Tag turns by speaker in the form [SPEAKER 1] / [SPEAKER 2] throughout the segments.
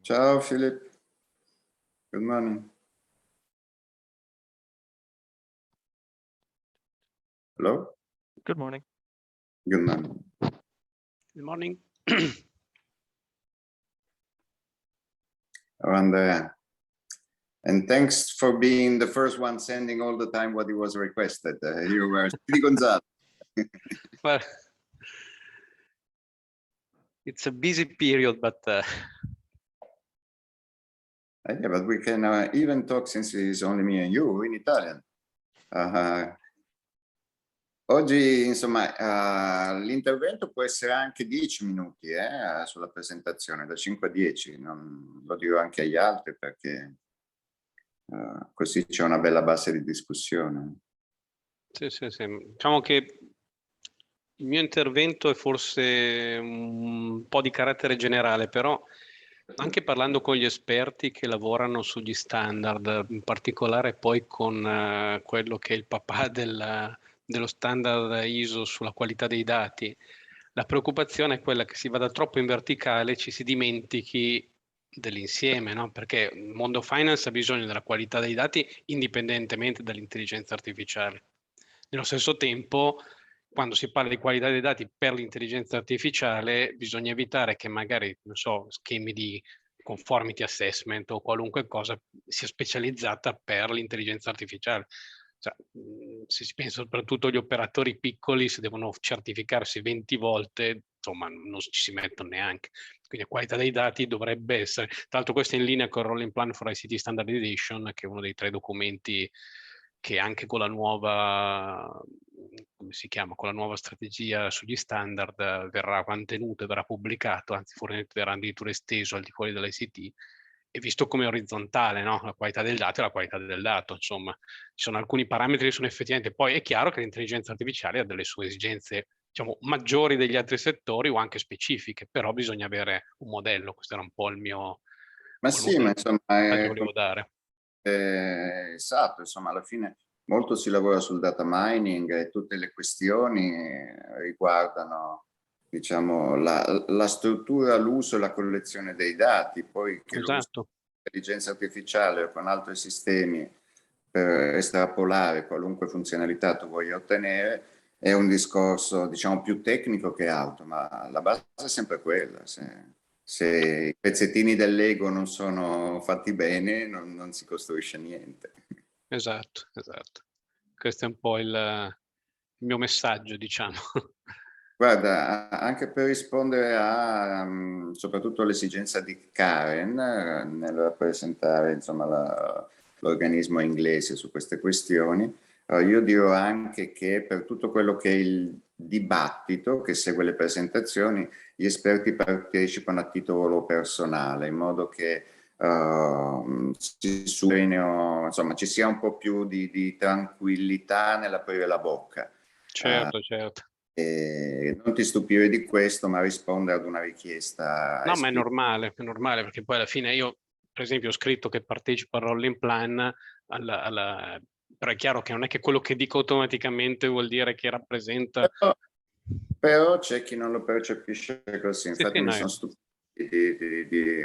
[SPEAKER 1] Ciao, Philip. Good morning. Hello?
[SPEAKER 2] Good morning.
[SPEAKER 1] Good morning.
[SPEAKER 3] Good morning.
[SPEAKER 1] And thanks for being the first one sending all the time what it was requested. You were Steve Gonzalez.
[SPEAKER 3] Well, it's a busy period, but
[SPEAKER 1] Yeah, but we can even talk, since it's only me and you, in Italian. Oggi, insomma, l'intervento può essere anche 10 minuti sulla presentazione, da 5 a 10. Lo dirò anche agli altri perché così c'è una bella base di discussione.
[SPEAKER 3] sì. Diciamo che il mio intervento è forse un po' di carattere generale, però anche parlando con gli esperti che lavorano sugli standard, in particolare poi con quello che è il papà dello standard ISO sulla qualità dei dati, la preoccupazione è quella che si vada troppo in verticale e ci si dimentichi dell'insieme, no? Perché il mondo finance ha bisogno della qualità dei dati indipendentemente dall'intelligenza artificiale. Nello stesso tempo, quando si parla di qualità dei dati per l'intelligenza artificiale, bisogna evitare che magari, non so, schemi di conformity assessment o qualunque cosa sia specializzata per l'intelligenza artificiale. Cioè, se si pensa soprattutto agli operatori piccoli, se devono certificarsi 20 volte, insomma, non ci si mettono neanche. Quindi la qualità dei dati dovrebbe essere, tra l'altro questo è in linea con il Rolling Plan for ICT Standardization, che è uno dei 3 documenti che anche con la nuova, come si chiama, con la nuova strategia sugli standard verrà mantenuto e verrà pubblicato, anzi verrà addirittura esteso al di fuori dell'ICT, e visto come orizzontale, no? La qualità del dato è la qualità del dato, insomma, ci sono alcuni parametri che sono effettivamente, poi è chiaro che l'intelligenza artificiale ha delle sue esigenze, diciamo, maggiori degli altri settori o anche specifiche, però bisogna avere un modello, questo era un po' il mio...
[SPEAKER 1] Ma sì, ma insomma,
[SPEAKER 3] che volevo dare.
[SPEAKER 1] Esatto, insomma, alla fine molto si lavora sul data mining e tutte le questioni riguardano, diciamo, la struttura, l'uso e la collezione dei dati, poi che
[SPEAKER 3] Esatto.
[SPEAKER 1] l'intelligenza artificiale o con altri sistemi per estrapolare qualunque funzionalità tu voglia ottenere è un discorso, diciamo, più tecnico che altro, ma la base è sempre quella. Se i pezzettini del Lego non sono fatti bene, non si costruisce niente.
[SPEAKER 3] Esatto. Questo è un po' il mio messaggio, diciamo.
[SPEAKER 1] Guarda, anche per rispondere a soprattutto all'esigenza di Karen nel rappresentare, insomma, l'organismo inglese su queste questioni, io dirò anche che per tutto quello che è il dibattito che segue le presentazioni, gli esperti partecipano a titolo personale, in modo che insomma, ci sia un po' più di tranquillità nell'aprire la bocca.
[SPEAKER 3] Certo.
[SPEAKER 1] Non ti stupire di questo, ma rispondere ad una richiesta.
[SPEAKER 3] No, ma è normale, perché poi alla fine io, per esempio, ho scritto che partecipo al Rolling Plan, però è chiaro che non è che quello che dico automaticamente vuol dire che rappresenta...
[SPEAKER 1] Però c'è chi non lo percepisce così, infatti mi sono stupito di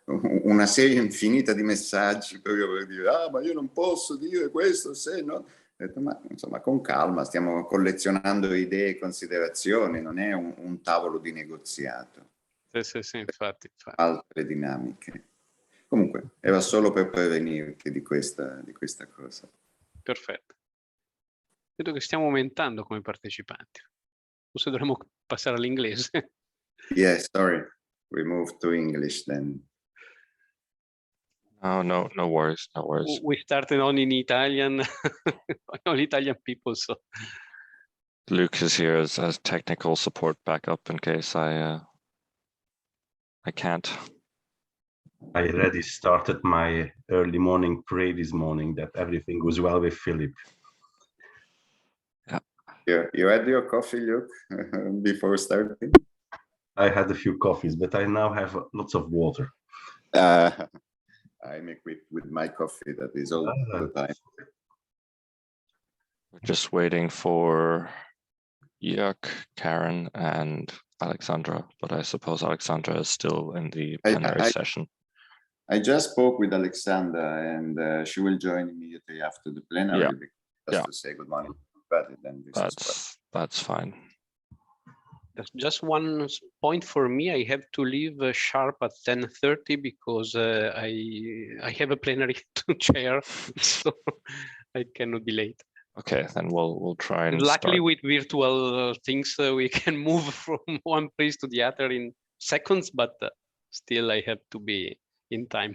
[SPEAKER 1] una serie infinita di messaggi proprio per dire ma io non posso dire questo se no... Ho detto, ma insomma, con calma, stiamo collezionando idee e considerazioni, non è un tavolo di negoziato.
[SPEAKER 3] Sì, infatti.
[SPEAKER 1] Altre dinamiche. Comunque, era solo per prevenirti di questa cosa.
[SPEAKER 3] Perfetto. Vedo che stiamo aumentando come partecipanti. Forse dovremmo passare all'inglese.
[SPEAKER 1] Yes, sorry. We moved to English then.
[SPEAKER 2] Oh, no worries.
[SPEAKER 3] We started on in Italian, all Italian people, so.
[SPEAKER 2] Luke is here as technical support backup in case I can't.
[SPEAKER 4] I already started my early morning prayer this morning that everything goes well with Philip.
[SPEAKER 2] Yeah.
[SPEAKER 1] You had your coffee, Luke, before starting?
[SPEAKER 4] I had a few coffees, but I now have lots of water.
[SPEAKER 1] I'm equipped with my coffee that is all the time.
[SPEAKER 2] We're just waiting for Jörg, Karen, and Alexandra, but I suppose Alexandra is still in the plenary session.
[SPEAKER 1] I just spoke with Alexandra, and she will join immediately after the plenary, just to say good morning. But then
[SPEAKER 2] that's fine.
[SPEAKER 3] Just one point for me. I have to leave sharp at 10:30 because I have a plenary to chair, so I cannot be late.
[SPEAKER 2] Okay, then we'll try and
[SPEAKER 3] luckily
[SPEAKER 2] start.
[SPEAKER 3] with virtual things we can move from one place to the other in seconds, but still I have to be in time.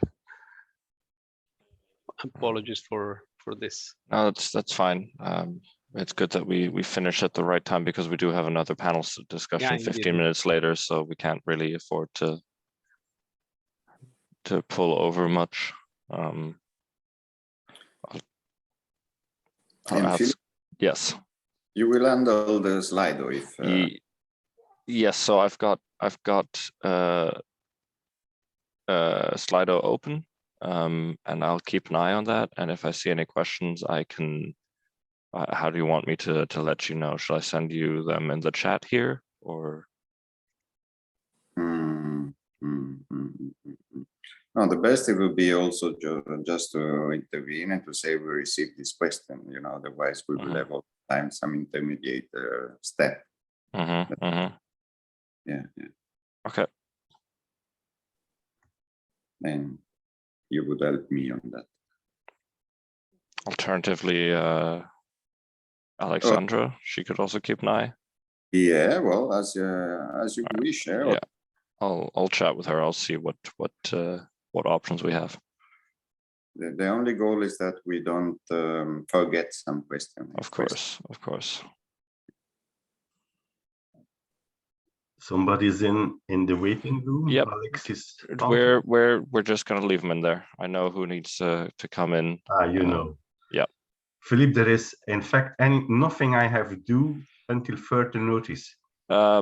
[SPEAKER 3] Apologies for this.
[SPEAKER 2] No, that's fine. It's good that we finish at the right time because we do have another panel discussion 15 minutes later, so we can't really afford to pull over much. Yes.
[SPEAKER 1] You will handle the Slido if.
[SPEAKER 2] Yes. So I've got Slido open, and I'll keep an eye on that. And if I see any questions, I can. How do you want me to let you know? Should I send you them in the chat here or?
[SPEAKER 1] No, the best it would be also just to intervene and to say we received this question. You know, otherwise we will have all the time some intermediate step. Yeah.
[SPEAKER 2] Okay.
[SPEAKER 1] And you would help me on that.
[SPEAKER 2] Alternatively, Alexandra, she could also keep an eye.
[SPEAKER 1] Yeah, well, as you wish.
[SPEAKER 2] Yeah, I'll chat with her. I'll see what options we have.
[SPEAKER 1] The only goal is that we don't forget some question.
[SPEAKER 2] Of course.
[SPEAKER 4] Somebody's in the waiting room.
[SPEAKER 2] Yep.
[SPEAKER 4] Alex is.
[SPEAKER 2] We're just gonna leave them in there. I know who needs to come in.
[SPEAKER 4] You know.
[SPEAKER 2] Yeah.
[SPEAKER 4] Philippe, there is in fact nothing I have to do until further notice.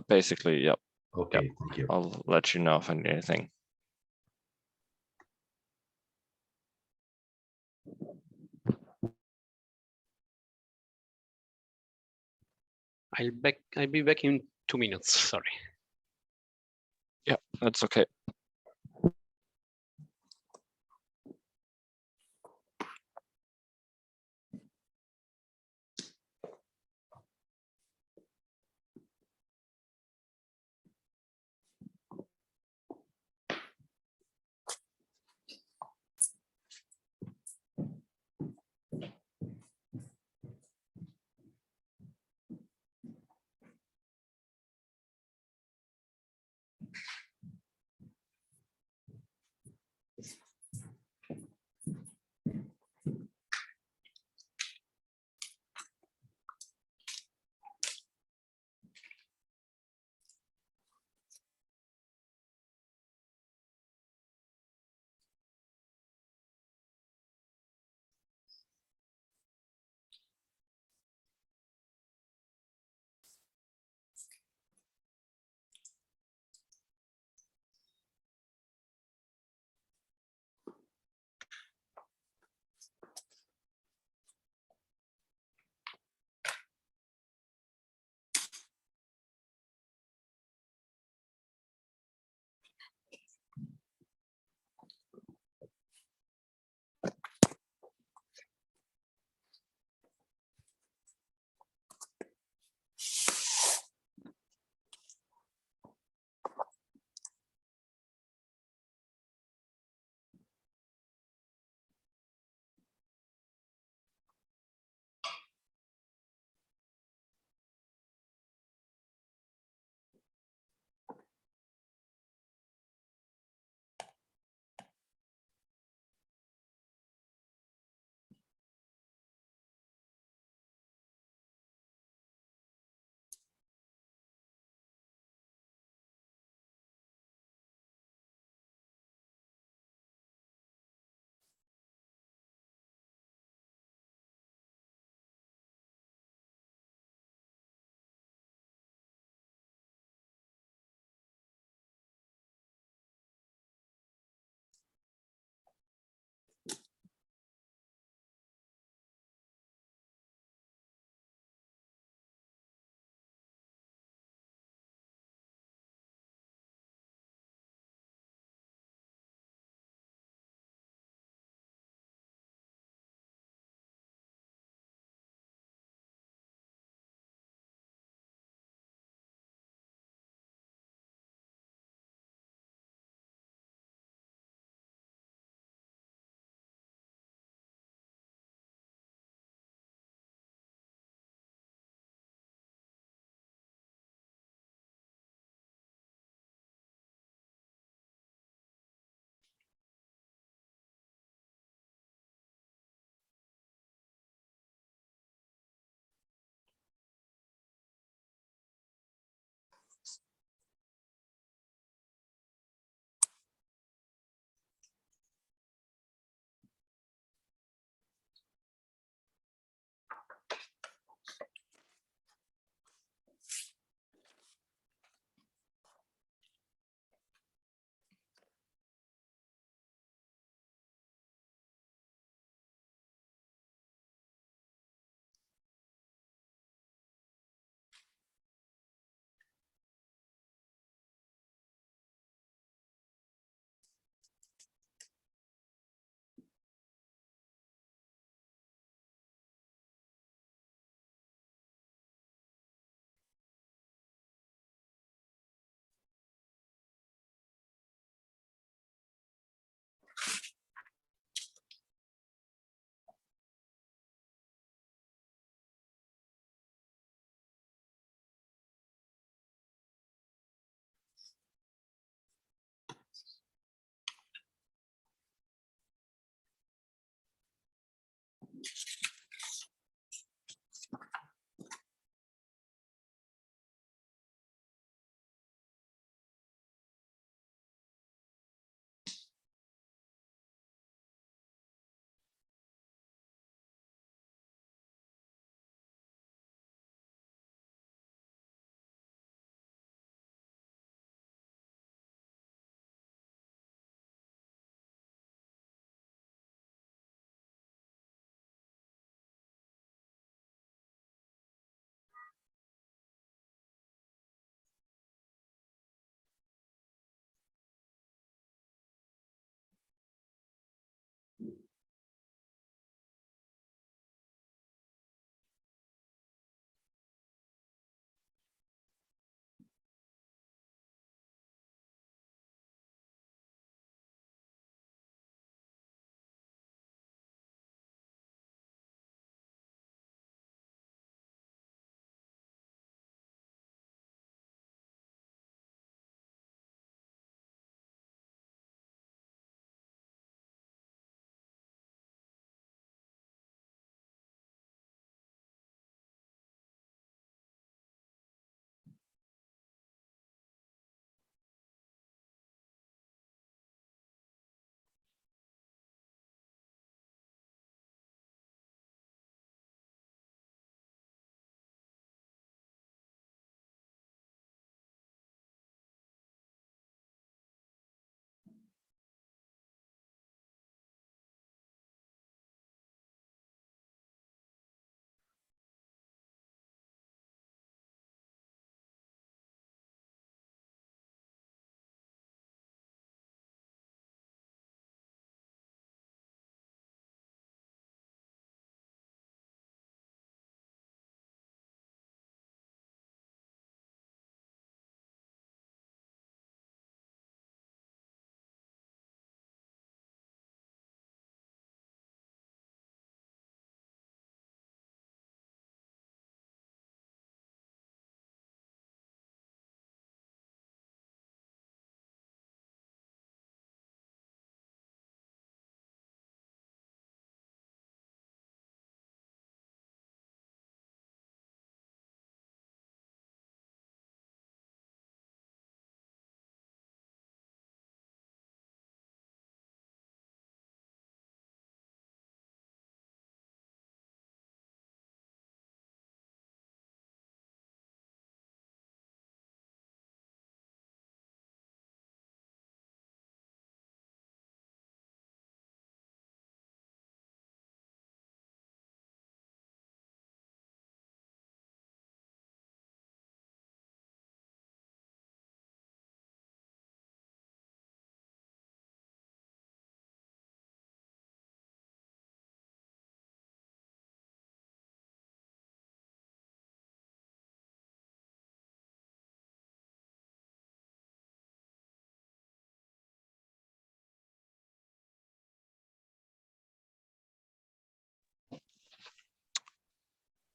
[SPEAKER 2] Basically, yep.
[SPEAKER 4] Okay,
[SPEAKER 2] yep.
[SPEAKER 4] Thank you.
[SPEAKER 2] I'll let you know if I need anything.
[SPEAKER 3] I'll be back in 2 minutes. Sorry.
[SPEAKER 2] Yeah, that's okay.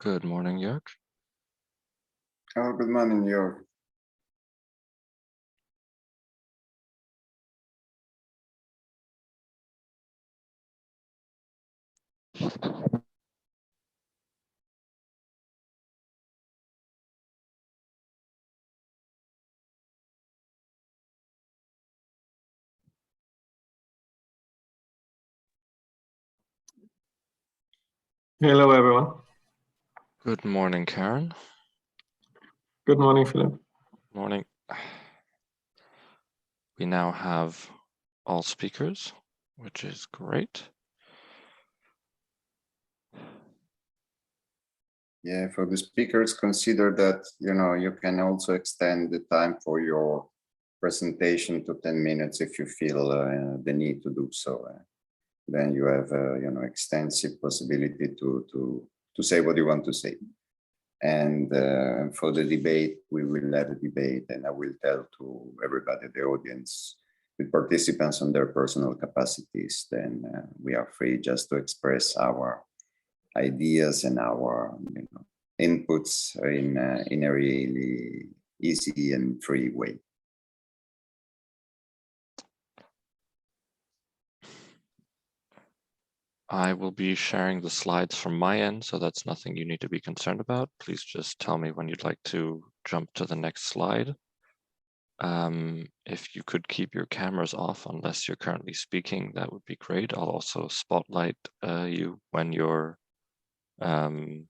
[SPEAKER 2] Good morning, Jörg.
[SPEAKER 1] Oh, good morning, Jörg.
[SPEAKER 5] Hello, everyone.
[SPEAKER 2] Good morning, Karen.
[SPEAKER 5] Good morning, Philip.
[SPEAKER 2] Morning. We now have all speakers, which is great.
[SPEAKER 1] Yeah, for the speakers, consider that, you can also extend the time for your presentation to 10 minutes if you feel the need to do so. Then you have, extensive possibility to say what you want to say. And for the debate, we will have a debate, and I will tell to everybody, the audience, the participants on their personal capacities, then we are free just to express our ideas and our inputs in a really easy and free way.
[SPEAKER 2] I will be sharing the slides from my end, so that's nothing you need to be concerned about. Please just tell me when you'd like to jump to the next slide. If you could keep your cameras off unless you're currently speaking, that would be great. I'll also spotlight you when you're when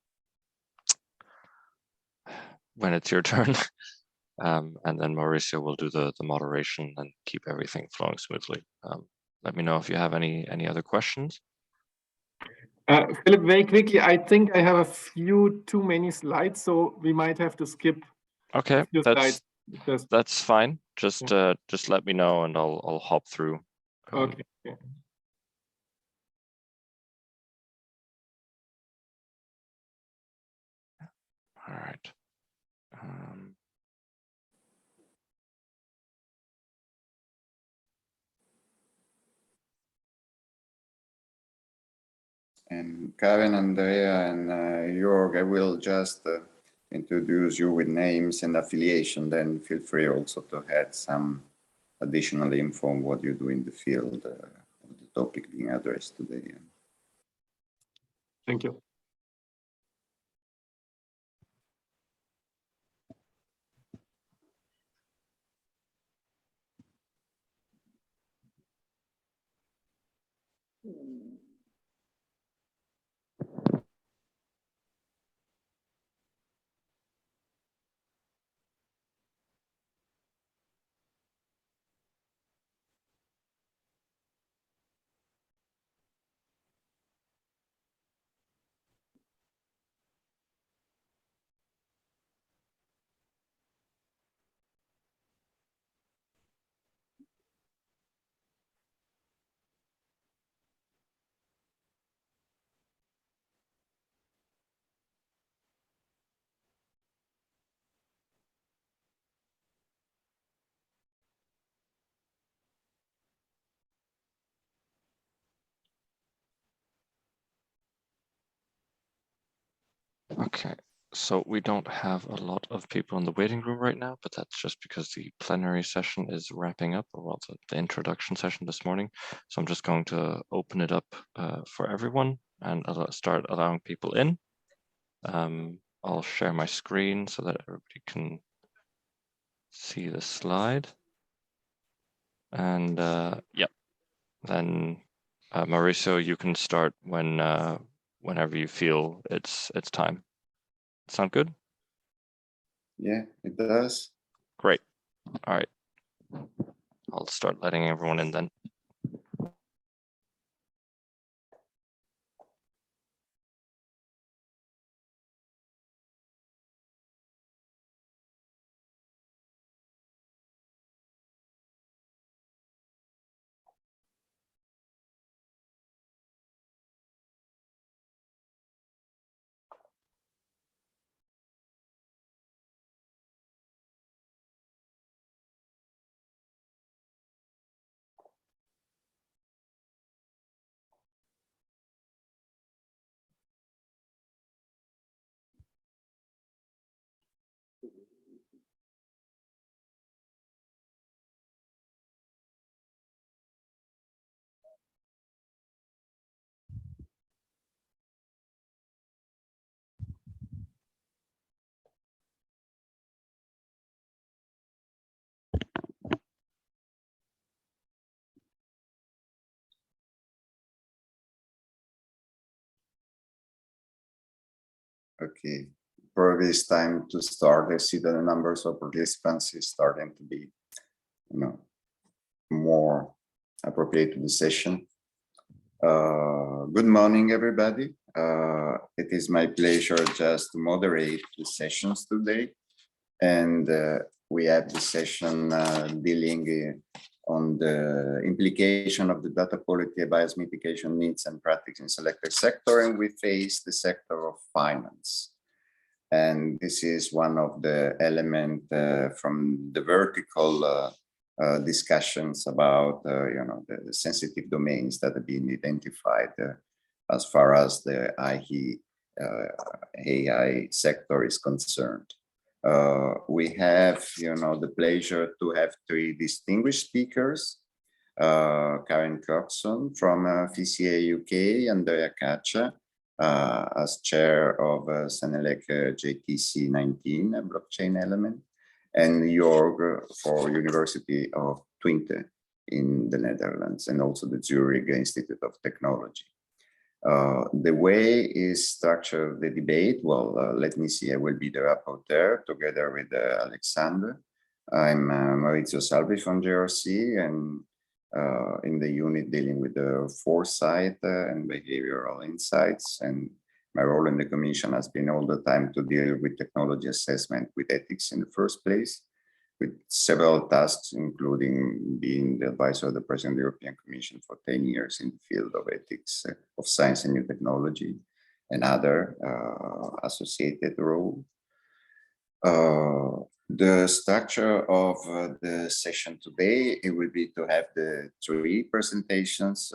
[SPEAKER 2] it's your turn. And then Mauricio will do the moderation and keep everything flowing smoothly. Let me know if you have any other questions.
[SPEAKER 5] Philip, very quickly, I think I have a few too many slides, so we might have to skip
[SPEAKER 2] Okay,
[SPEAKER 5] a few slides.
[SPEAKER 2] that's fine. Just let me know and I'll hop through.
[SPEAKER 5] Okay. Yeah.
[SPEAKER 2] All right.
[SPEAKER 1] And Karen, Andrea, and Jörg, I will just introduce you with names and affiliation. Then feel free also to add some additional info on what you do in the field of the topic being addressed today.
[SPEAKER 5] Thank you.
[SPEAKER 2] Okay, so we don't have a lot of people in the waiting room right now, but that's just because the plenary session is wrapping up, or well, the introduction session this morning. So I'm just going to open it up for everyone and start allowing people in. I'll share my screen so that everybody can see the slide. And yeah, then Mauricio, you can start when whenever you feel it's time. Sound good?
[SPEAKER 1] Yeah, it does.
[SPEAKER 2] Great. All right. I'll start letting everyone in then.
[SPEAKER 1] Okay, probably it's time to start. I see that the numbers of participants is starting to be, more appropriate to the session. Good morning, everybody. It is my pleasure just to moderate the sessions today. And we have the session dealing on the implication of the data quality bias mitigation needs and practice in selected sector. And we face the sector of finance. And this is one of the elements from the vertical discussions about the sensitive domains that have been identified as far as the AI sector is concerned. We have the pleasure to have three distinguished speakers. Karen Coxon from FCA UK, Andrea Caccia as chair of Senelec JTC 19 blockchain element, and Jorg for University of Twente in the Netherlands, and also the Zurich Institute of Technology. The way is structured the debate. Well, let me see, I will be the rapporteur together with Alexander. I'm Maurizio Salvi from JRC, and in the unit dealing with the foresight and behavioral insights. And my role in the commission has been all the time to deal with technology assessment with ethics in the first place, with several tasks, including being the advisor of the President of the European Commission for 10 years in the field of ethics of science and new technology, and other associated roles. The structure of the session today, it will be to have the 3 presentations,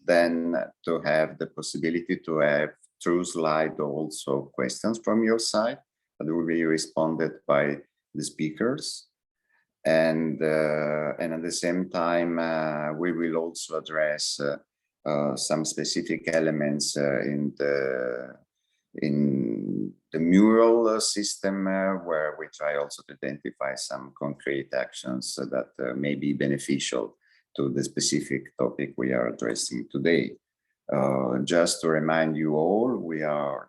[SPEAKER 1] then to have the possibility to have through slide also questions from your side that will be responded by the speakers. And at the same time, we will also address some specific elements in the mural system, where we try also to identify some concrete actions that may be beneficial to the specific topic we are addressing today. Just to remind you all, we have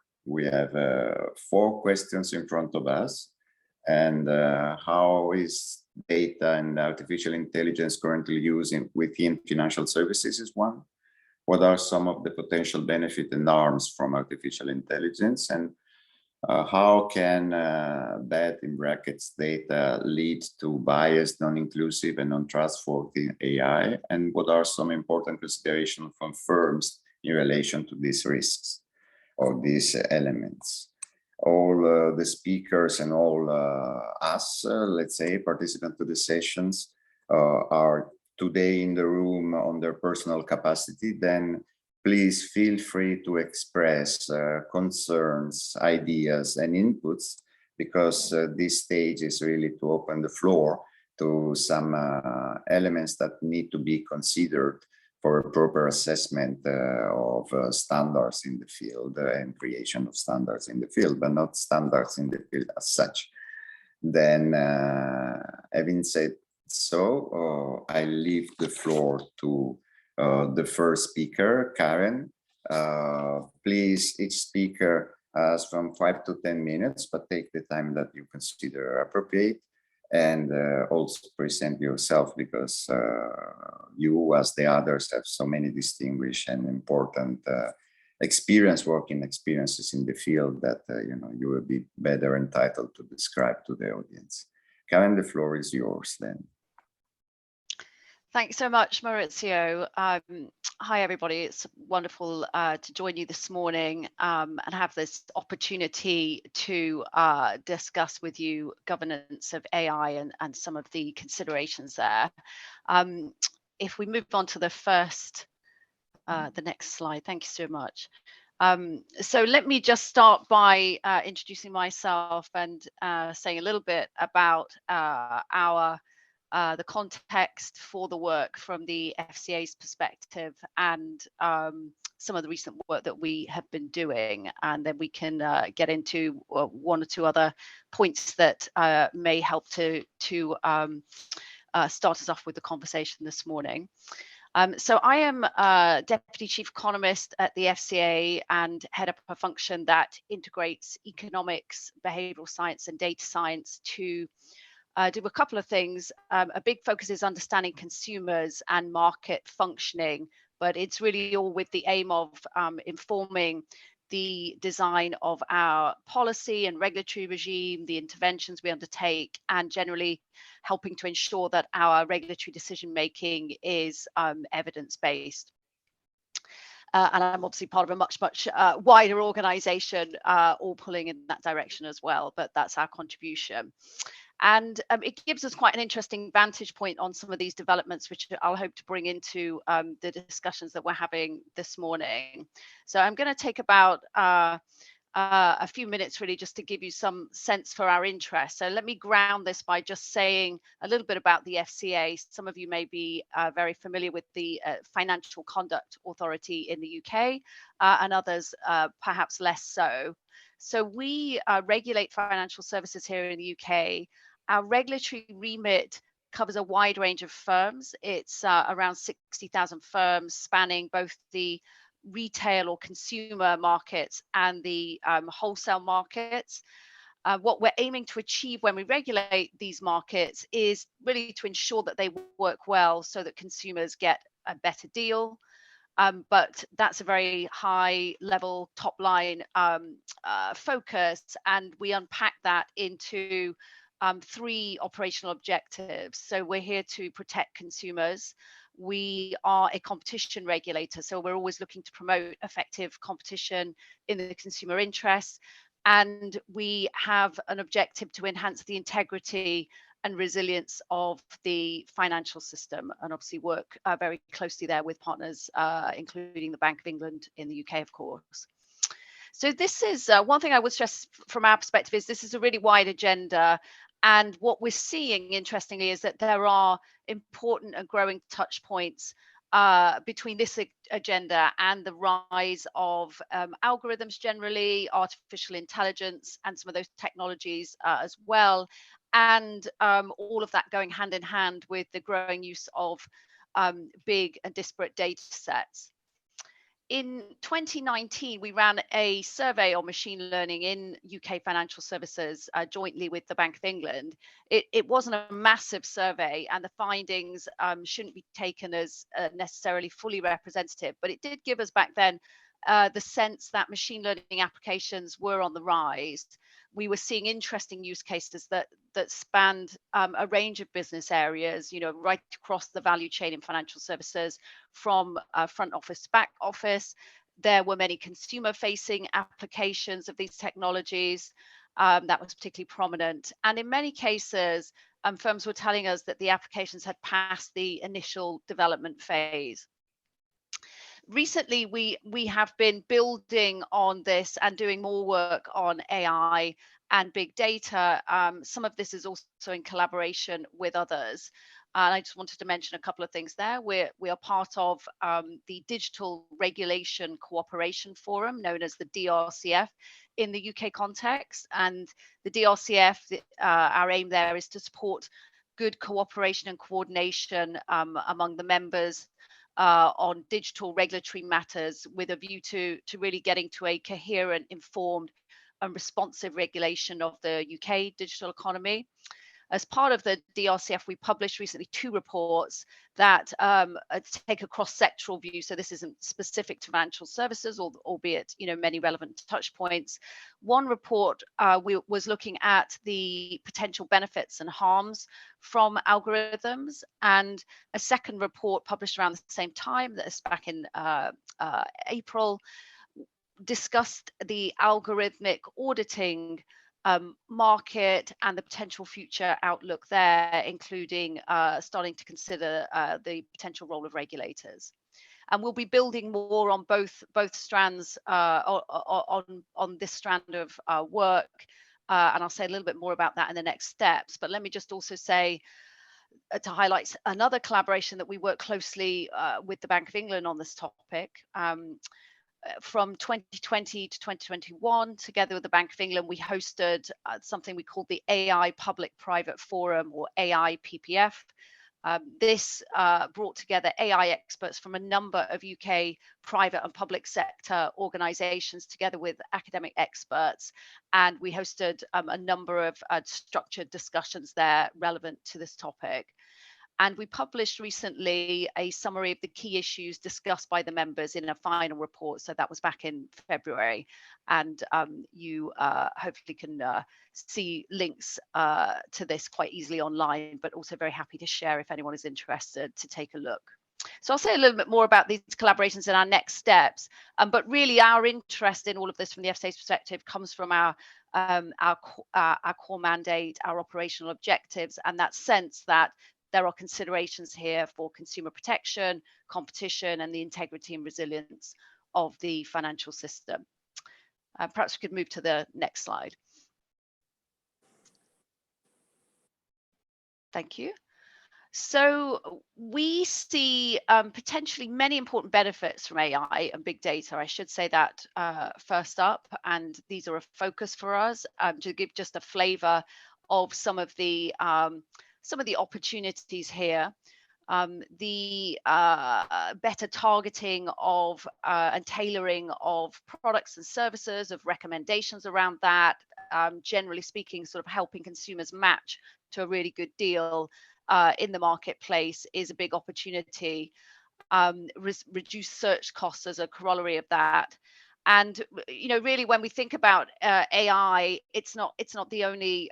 [SPEAKER 1] 4 questions in front of us, and how is data and artificial intelligence currently used within financial services is one. What are some of the potential benefits and harms from artificial intelligence, and how can bad, in brackets, data lead to biased, non-inclusive, and non-trustworthy AI? And what are some important considerations from firms in relation to these risks or these elements? All the speakers and all us, let's say, participants to the sessions are today in the room on their personal capacity. Then please feel free to express concerns, ideas, and inputs, because this stage is really to open the floor to some elements that need to be considered for a proper assessment of standards in the field and creation of standards in the field, but not standards in the field as such. Then, having said so, I leave the floor to the first speaker, Karen. Please, each speaker has from 5 to 10 minutes, but take the time that you consider appropriate. And also present yourself, because you, as the others, have so many distinguished and important working experiences in the field that you will be better entitled to describe to the audience. Karen, the floor is yours then.
[SPEAKER 6] Thanks so much, Maurizio. Hi, everybody. It's wonderful to join you this morning and have this opportunity to discuss with you governance of AI and some of the considerations there. If we move on to the next slide, thank you so much. So let me just start by introducing myself and saying a little bit about the context for the work from the FCA's perspective, and some of the recent work that we have been doing, and then we can get into 1 or 2 other points that may help to start us off with the conversation this morning. So I am Deputy Chief Economist at the FCA and head up a function that integrates economics, behavioral science, and data science to do a couple of things. A big focus is understanding consumers and market functioning, but it's really all with the aim of informing the design of our policy and regulatory regime, the interventions we undertake, and generally helping to ensure that our regulatory decision making is evidence-based. And I'm obviously part of a much wider organization, all pulling in that direction as well, but that's our contribution. And it gives us quite an interesting vantage point on some of these developments, which I'll hope to bring into the discussions that we're having this morning. So I'm going to take about a few minutes really just to give you some sense for our interest. So let me ground this by just saying a little bit about the FCA. Some of you may be very familiar with the Financial Conduct Authority in the UK, and others perhaps less so. So we regulate financial services here in the UK. Our regulatory remit covers a wide range of firms. It's around 60,000 firms spanning both the retail or consumer markets and the wholesale markets. What we're aiming to achieve when we regulate these markets is really to ensure that they work well so that consumers get a better deal. But that's a very high level top line focus, and we unpack that into 3 operational objectives. So we're here to protect consumers. We are a competition regulator, so we're always looking to promote effective competition in the consumer interest. And we have an objective to enhance the integrity and resilience of the financial system, and obviously work very closely there with partners, including the Bank of England in the UK, of course. So this is one thing I would stress from our perspective is this is a really wide agenda. And what we're seeing, interestingly, is that there are important and growing touch points between this agenda and the rise of algorithms generally, artificial intelligence, and some of those technologies as well. And all of that going hand in hand with the growing use of big and disparate data sets. In 2019, we ran a survey on machine learning in UK financial services jointly with the Bank of England. It wasn't a massive survey, and the findings shouldn't be taken as necessarily fully representative, but it did give us back then the sense that machine learning applications were on the rise. We were seeing interesting use cases that spanned a range of business areas, you know, right across the value chain in financial services, from front office to back office. There were many consumer-facing applications of these technologies that was particularly prominent. And in many cases, firms were telling us that the applications had passed the initial development phase. Recently, we have been building on this and doing more work on AI and big data. Some of this is also in collaboration with others. And I just wanted to mention a couple of things there. We are part of the Digital Regulation Cooperation Forum, known as the DRCF in the UK context. And the DRCF, our aim there is to support good cooperation and coordination among the members on digital regulatory matters, with a view to really getting to a coherent, informed and responsive regulation of the UK digital economy. As part of the DRCF, we published recently 2 reports that take a cross-sectoral view. So this isn't specific to financial services, albeit, you know, many relevant touch points. One report was looking at the potential benefits and harms from algorithms, and a second report published around the same time, that is back in April, discussed the algorithmic auditing market and the potential future outlook there, including starting to consider the potential role of regulators. And we'll be building more on both strands on this strand of work, and I'll say a little bit more about that in the next steps. But let me just also say, to highlight another collaboration, that we work closely with the Bank of England on this topic. From 2020 to 2021, together with the Bank of England, we hosted something we called the AI Public-Private Forum, or AI PPF. This brought together AI experts from a number of UK private and public sector organisations, together with academic experts, and we hosted a number of structured discussions there relevant to this topic. And we published recently a summary of the key issues discussed by the members in a final report. So that was back in February. And you hopefully can see links to this quite easily online, but also very happy to share if anyone is interested to take a look. So I'll say a little bit more about these collaborations and our next steps. But really, our interest in all of this from the FCA's perspective comes from our core mandate, our operational objectives, and that sense that there are considerations here for consumer protection, competition, and the integrity and resilience of the financial system. Perhaps we could move to the next slide. Thank you. So we see potentially many important benefits from AI and big data. I should say that first up, and these are a focus for us to give just a flavor of some of the opportunities here. The better targeting of and tailoring of products and services, of recommendations around that, generally speaking, sort of helping consumers match to a really good deal in the marketplace is a big opportunity. Reduce search costs as a corollary of that. And really, when we think about AI, it's not the only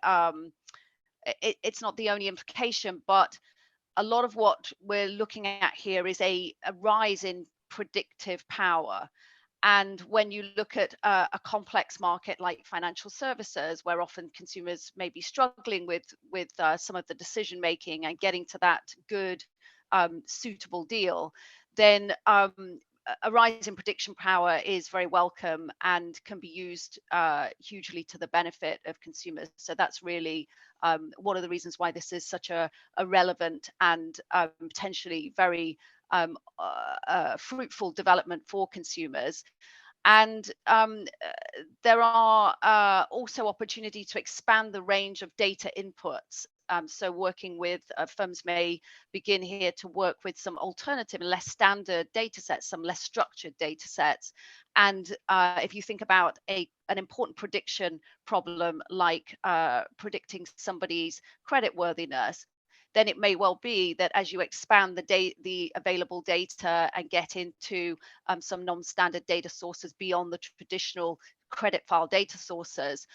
[SPEAKER 6] it's not the only implication, but a lot of what we're looking at here is a rise in predictive power. And when you look at a complex market like financial services, where often consumers may be struggling with some of the decision making and getting to that good, suitable deal, then a rise in prediction power is very welcome and can be used hugely to the benefit of consumers. So that's really one of the reasons why this is such a relevant and potentially very fruitful development for consumers. And there are also opportunities to expand the range of data inputs. So working with firms may begin here to work with some alternative and less standard data sets, some less structured data sets. And if you think about an important prediction problem like predicting somebody's creditworthiness, then it may well be that as you expand the available data and get into some non-standard data sources beyond the traditional credit file data sources,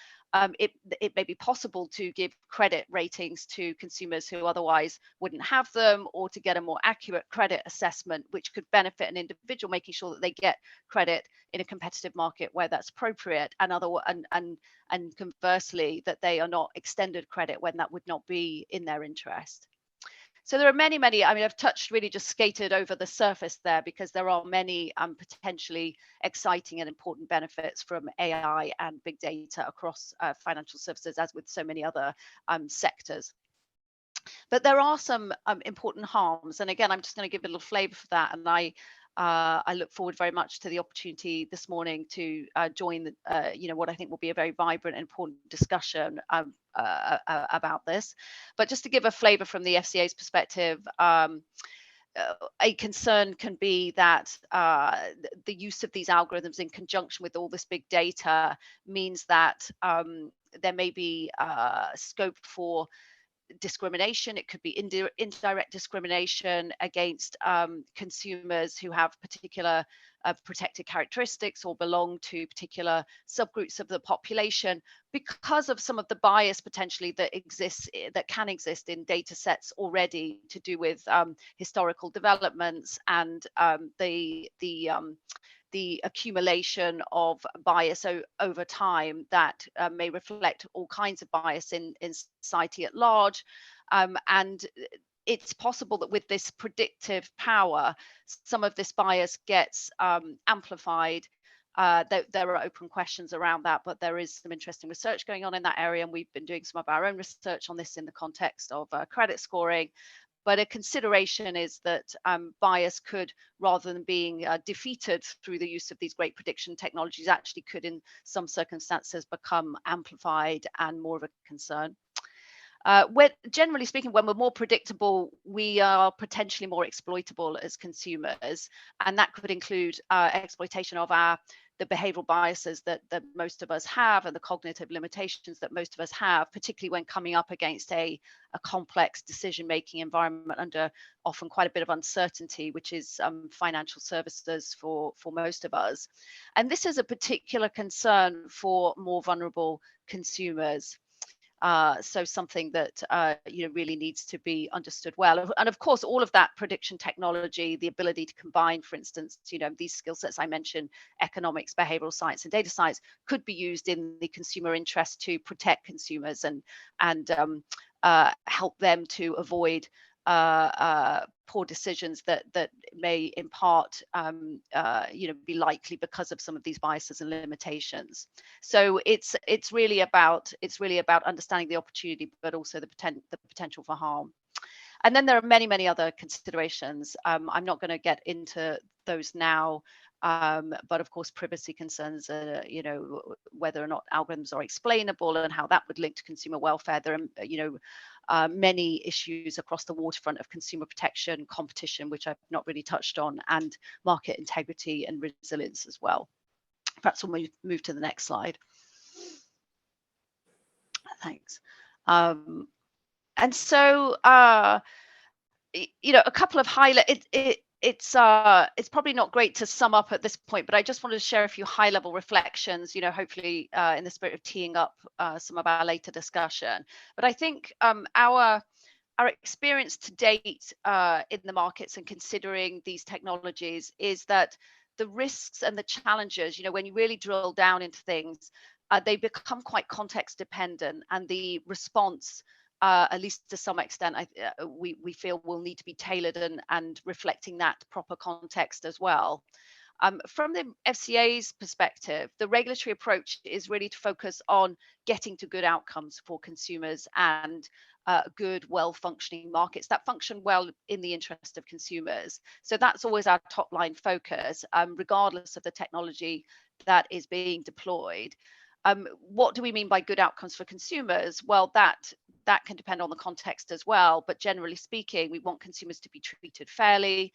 [SPEAKER 6] it may be possible to give credit ratings to consumers who otherwise wouldn't have them, or to get a more accurate credit assessment, which could benefit an individual, making sure that they get credit in a competitive market where that's appropriate, and conversely, that they are not extended credit when that would not be in their interest. So there are many, I mean, I've really just skated over the surface there, because there are many potentially exciting and important benefits from AI and big data across financial services, as with so many other sectors. But there are some important harms. And again, I'm just going to give a little flavor for that. And I look forward very much to the opportunity this morning to join what I think will be a very vibrant and important discussion about this. But just to give a flavor from the FCA's perspective, a concern can be that the use of these algorithms in conjunction with all this big data means that there may be scope for discrimination. It could be indirect discrimination against consumers who have particular protected characteristics or belong to particular subgroups of the population, because of some of the bias potentially that can exist in data sets already, to do with historical developments and the accumulation of bias over time that may reflect all kinds of bias in society at large. And it's possible that with this predictive power, some of this bias gets amplified. There are open questions around that, but there is some interesting research going on in that area, and we've been doing some of our own research on this in the context of credit scoring. But a consideration is that bias could, rather than being defeated through the use of these great prediction technologies, actually could in some circumstances become amplified and more of a concern. Generally speaking, when we're more predictable, we are potentially more exploitable as consumers, and that could include exploitation of the behavioral biases that most of us have, and the cognitive limitations that most of us have, particularly when coming up against a complex decision-making environment under often quite a bit of uncertainty, which is financial services for most of us. And this is a particular concern for more vulnerable consumers. So something that really needs to be understood well. And of course, all of that prediction technology, the ability to combine, for instance, these skill sets I mentioned, economics, behavioral science, and data science, could be used in the consumer interest to protect consumers and help them to avoid poor decisions that may in part be likely because of some of these biases and limitations. So it's really about understanding the opportunity, but also the potential for harm. And then there are many other considerations. I'm not going to get into those now, but of course, privacy concerns, whether or not algorithms are explainable and how that would link to consumer welfare. There are, many issues across the waterfront of consumer protection, competition, which I've not really touched on, and market integrity and resilience as well. Perhaps we'll move to the next slide. Thanks. And so, a couple of highlights. It's probably not great to sum up at this point, but I just wanted to share a few high-level reflections, hopefully in the spirit of teeing up some of our later discussion. But I think our experience to date in the markets and considering these technologies is that the risks and the challenges, when you really drill down into things, they become quite context dependent, and the response, at least to some extent, we feel will need to be tailored and reflecting that proper context as well. From the FCA's perspective, the regulatory approach is really to focus on getting to good outcomes for consumers and good, well-functioning markets that function well in the interest of consumers. So that's always our top line focus, regardless of the technology that is being deployed. What do we mean by good outcomes for consumers? Well, that can depend on the context as well. But generally speaking, we want consumers to be treated fairly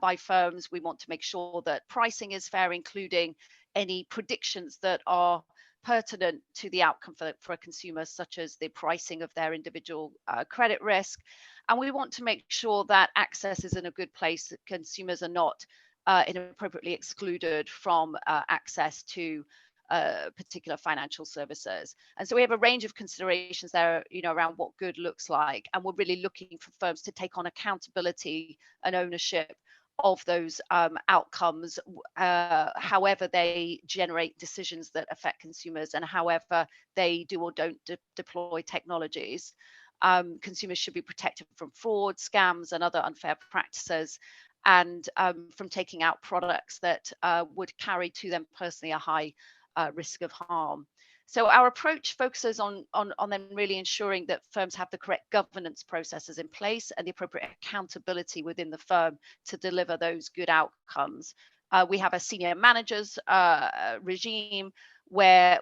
[SPEAKER 6] by firms. We want to make sure that pricing is fair, including any predictions that are pertinent to the outcome for a consumer, such as the pricing of their individual credit risk. And we want to make sure that access is in a good place, that consumers are not inappropriately excluded from access to particular financial services. And so we have a range of considerations there, around what good looks like. And we're really looking for firms to take on accountability and ownership of those outcomes, however they generate decisions that affect consumers and however they do or don't deploy technologies. Consumers should be protected from fraud, scams, and other unfair practices, and from taking out products that would carry to them personally a high risk of harm. So our approach focuses on them really ensuring that firms have the correct governance processes in place and the appropriate accountability within the firm to deliver those good outcomes. We have a senior managers regime where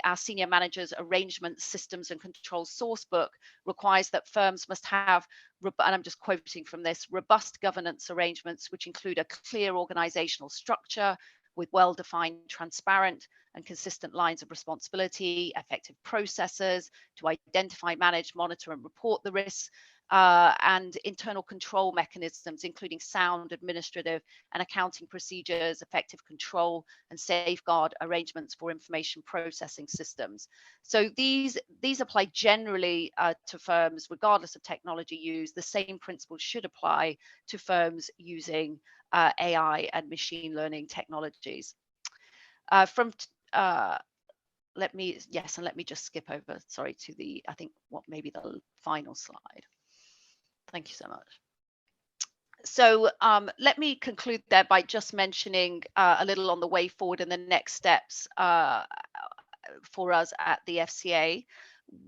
[SPEAKER 6] our senior managers arrangement systems and control source book requires that firms must have, and I'm just quoting from this, robust governance arrangements, which include a clear organizational structure with well-defined, transparent, and consistent lines of responsibility, effective processes to identify, manage, monitor, and report the risks, and internal control mechanisms, including sound administrative and accounting procedures, effective control and safeguard arrangements for information processing systems. So these apply generally to firms, regardless of technology used. The same principles should apply to firms using AI and machine learning technologies. Let me just skip over, sorry, to the, I think what maybe the final slide. Thank you so much. So let me conclude there by just mentioning a little on the way forward and the next steps for us at the FCA.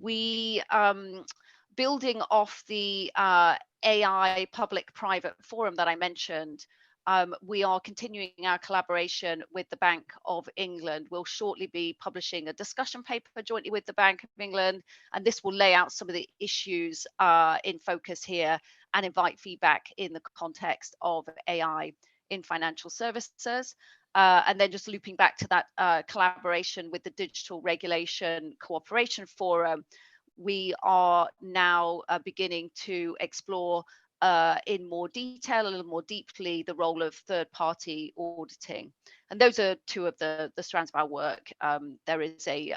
[SPEAKER 6] We, building off the AI public-private forum that I mentioned, we are continuing our collaboration with the Bank of England. We'll shortly be publishing a discussion paper jointly with the Bank of England, and this will lay out some of the issues in focus here and invite feedback in the context of AI in financial services. And then just looping back to that collaboration with the Digital Regulation Cooperation Forum, we are now beginning to explore in more detail, a little more deeply, the role of third-party auditing. And those are two of the strands of our work. There is a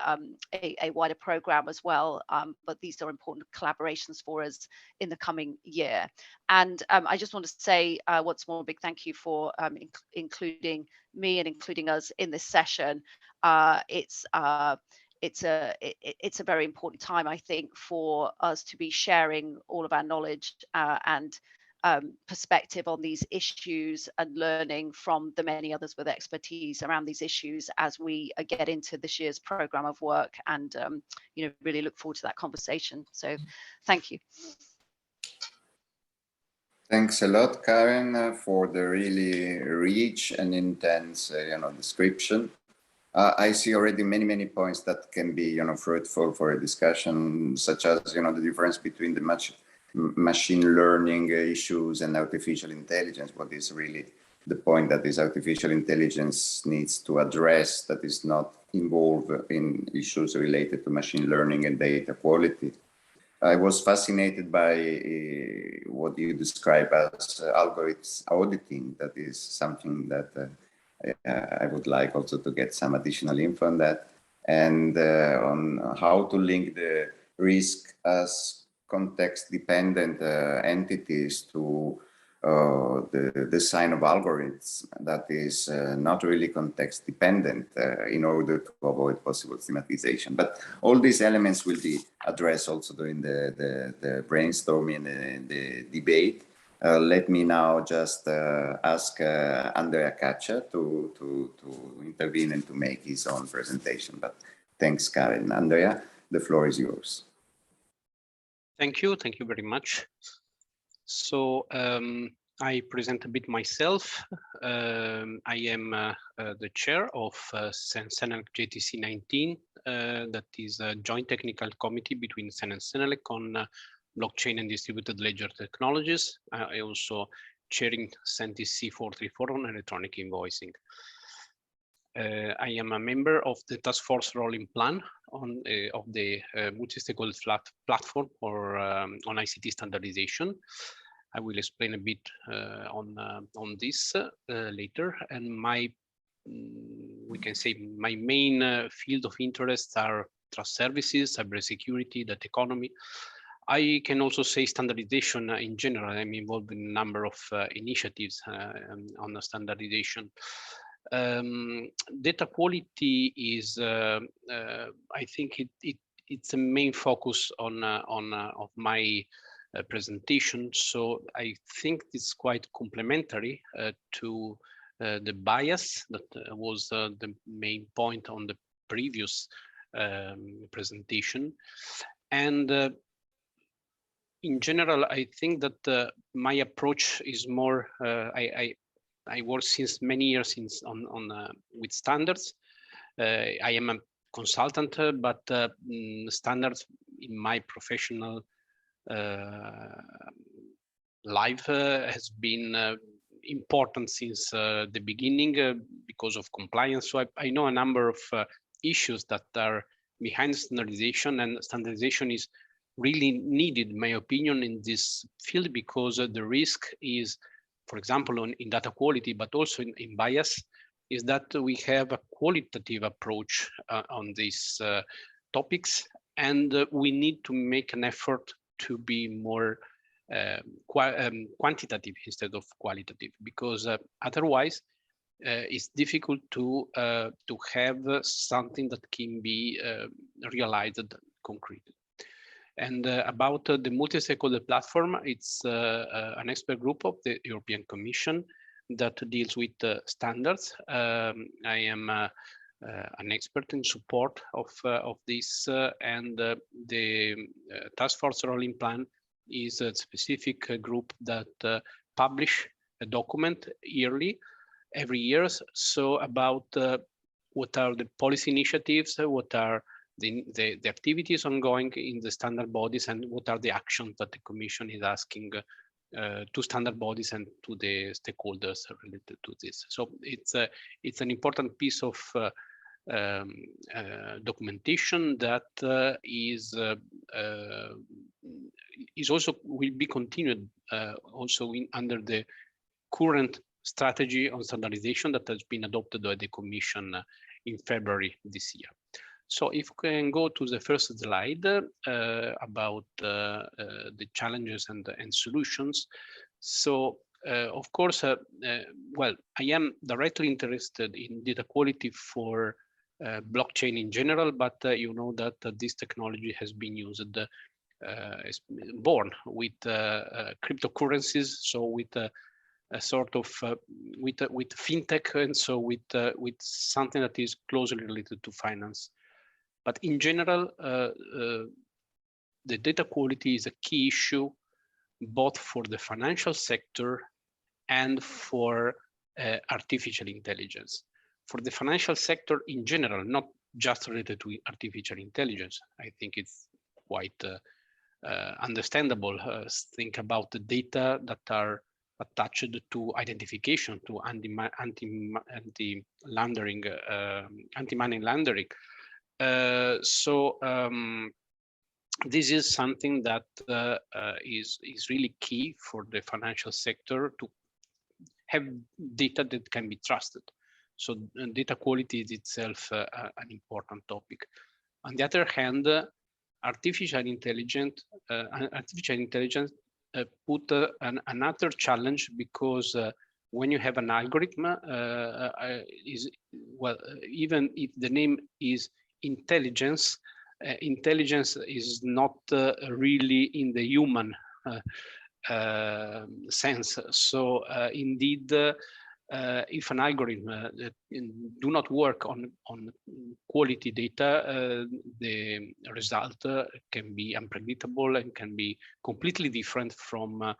[SPEAKER 6] wider program as well, but these are important collaborations for us in the coming year. And I just want to say once more, a big thank you for including me and including us in this session. it's a very important time, I think, for us to be sharing all of our knowledge and perspective on these issues and learning from the many others with expertise around these issues as we get into this year's program of work, and really look forward to that conversation. So thank you.
[SPEAKER 1] Thanks a lot, Karen, for the really rich and intense description. I see already many points that can be fruitful for a discussion, such as the difference between the machine learning issues and artificial intelligence. What is really the point that this artificial intelligence needs to address that is not involved in issues related to machine learning and data quality. I was fascinated by what you describe as algorithmic auditing. That is something that I would like also to get some additional info on that, and on how to link the risk as context-dependent entities to the design of algorithms that is not really context-dependent in order to avoid possible stigmatization. But all these elements will be addressed also during the brainstorming and the debate. Let me now just ask Andrea Caccia to intervene and to make his own presentation. But thanks, Karen. Andrea, the floor is yours.
[SPEAKER 3] Thank you very much. So I present a bit myself. I am the chair of CENELEC JTC 19, that is a joint technical committee between CEN and CENELEC on blockchain and distributed ledger technologies. I also chairing CENTC 434 on electronic invoicing. I am a member of the task force rolling plan on of the multi-stakeholder platform or on ICT standardization. I will explain a bit on this later. And my, we can say my main field of interest are trust services, cybersecurity, data economy. I can also say standardization in general. I'm involved in a number of initiatives on the standardization. Data quality is, I think it's a main focus of my presentation. So I think it's quite complementary to the bias that was the main point on the previous presentation. And in general, I think that my approach is more, I work since many years with standards. I am a consultant, but standards in my professional life has been important since the beginning because of compliance. So I know a number of issues that are behind standardization, and standardization is really needed, in my opinion, in this field, because the risk is, for example, in data quality, but also in bias, is that we have a qualitative approach on these topics, and we need to make an effort to be more quantitative instead of qualitative, because otherwise it's difficult to have something that can be realized concretely. And about the multi-stakeholder platform, it's an expert group of the European Commission that deals with standards. I am an expert in support of this, and the task force rolling plan is a specific group that publish a document every year. So about what are the policy initiatives, what are the activities ongoing in the standard bodies, and what are the actions that the Commission is asking to standard bodies and to the stakeholders related to this. So it's an important piece of documentation that is also will be continued also under the current strategy on standardization that has been adopted by the Commission in February this year. So if we can go to the first slide about the challenges and solutions. So of course, well, I am directly interested in data quality for blockchain in general, but you know that this technology has been used, is born with cryptocurrencies, so with a sort of with fintech, and so with something that is closely related to finance. But in general, the data quality is a key issue, both for the financial sector and for artificial intelligence. For the financial sector in general, not just related to artificial intelligence, I think it's quite understandable. Think about the data that are attached to identification, to anti-money laundering. This is something that is really key for the financial sector to have data that can be trusted. So data quality is itself an important topic. On the other hand, artificial intelligence put another challenge, because when you have an algorithm, even if the name is intelligence, intelligence is not really in the human sense. So indeed, if an algorithm do not work on quality data, the result can be unpredictable and can be completely different from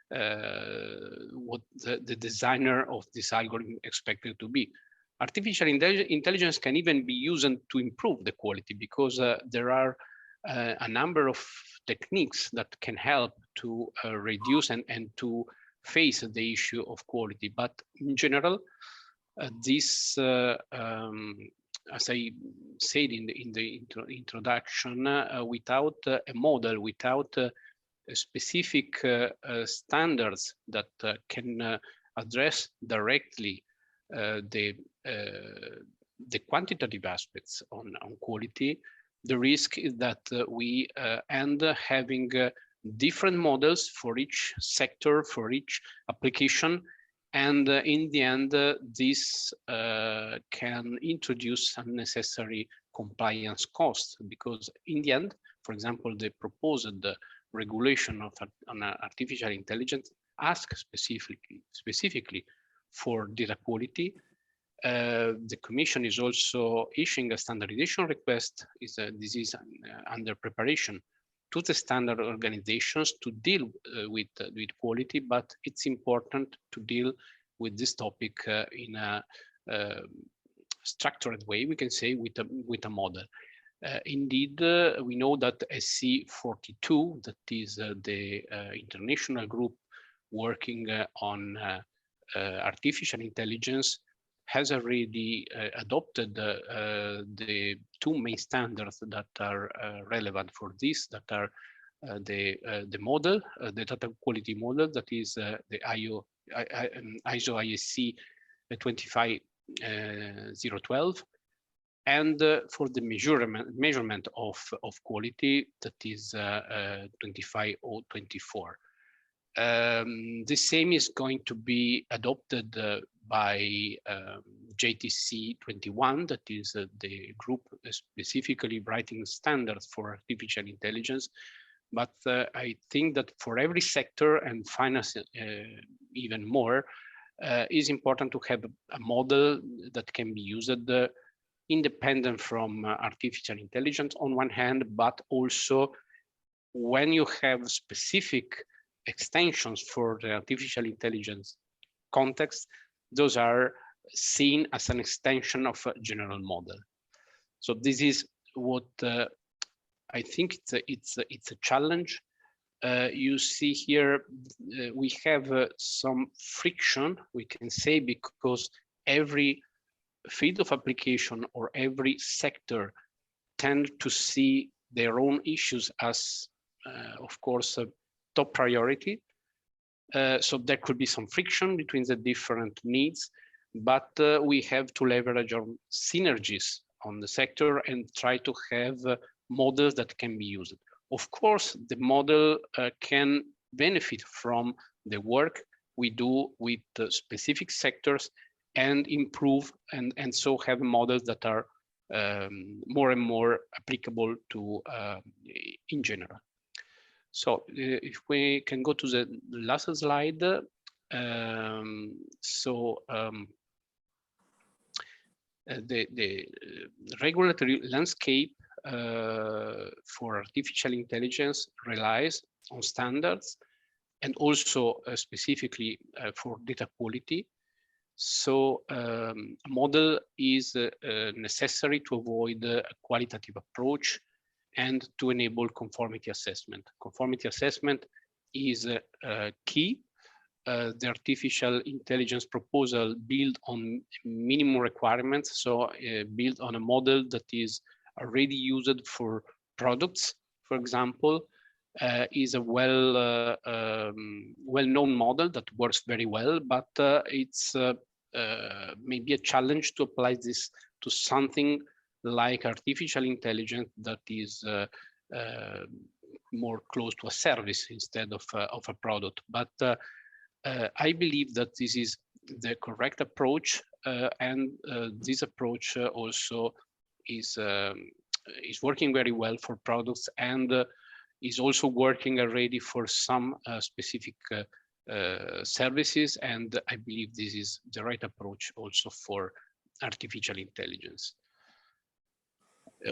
[SPEAKER 3] what the designer of this algorithm expected to be. Artificial intelligence can even be used to improve the quality, because there are a number of techniques that can help to reduce and to face the issue of quality. But in general, this, as I said in the introduction, without a model, without specific standards that can address directly the quantitative aspects on quality, the risk is that we end having different models for each sector, for each application, and in the end, this can introduce unnecessary compliance costs, because in the end, for example, the proposed regulation on artificial intelligence asks specifically for data quality. The Commission is also issuing a standardization request. This is under preparation to the standard organizations to deal with quality, but it's important to deal with this topic in a structured way, we can say, with a model. Indeed, we know that SC42, that is the international group working on artificial intelligence, has already adopted the two main standards that are relevant for this, that are the model, the data quality model, that is the ISO ISC 25012, and for the measurement of quality, that is 25024. The same is going to be adopted by JTC 21, that is the group specifically writing standards for artificial intelligence. But I think that for every sector, and finance even more, is important to have a model that can be used independent from artificial intelligence on one hand, but also when you have specific extensions for the artificial intelligence context, those are seen as an extension of a general model. So this is what I think it's a challenge. You see here we have some friction, we can say, because every field of application or every sector tend to see their own issues as, of course, a top priority. So there could be some friction between the different needs, but we have to leverage on synergies on the sector and try to have models that can be used. Of course, the model can benefit from the work we do with specific sectors and improve and so have models that are more and more applicable to in general. So if we can go to the last slide. The regulatory landscape for artificial intelligence relies on standards and also specifically for data quality. So a model is necessary to avoid a qualitative approach and to enable conformity assessment. Conformity assessment is key. The artificial intelligence proposal built on minimum requirements, so built on a model that is already used for products, for example, is a well-known model that works very well, but it's maybe a challenge to apply this to something like artificial intelligence that is more close to a service instead of a product. But I believe that this is the correct approach, and this approach also is working very well for products, and is also working already for some specific services. And I believe this is the right approach also for artificial intelligence.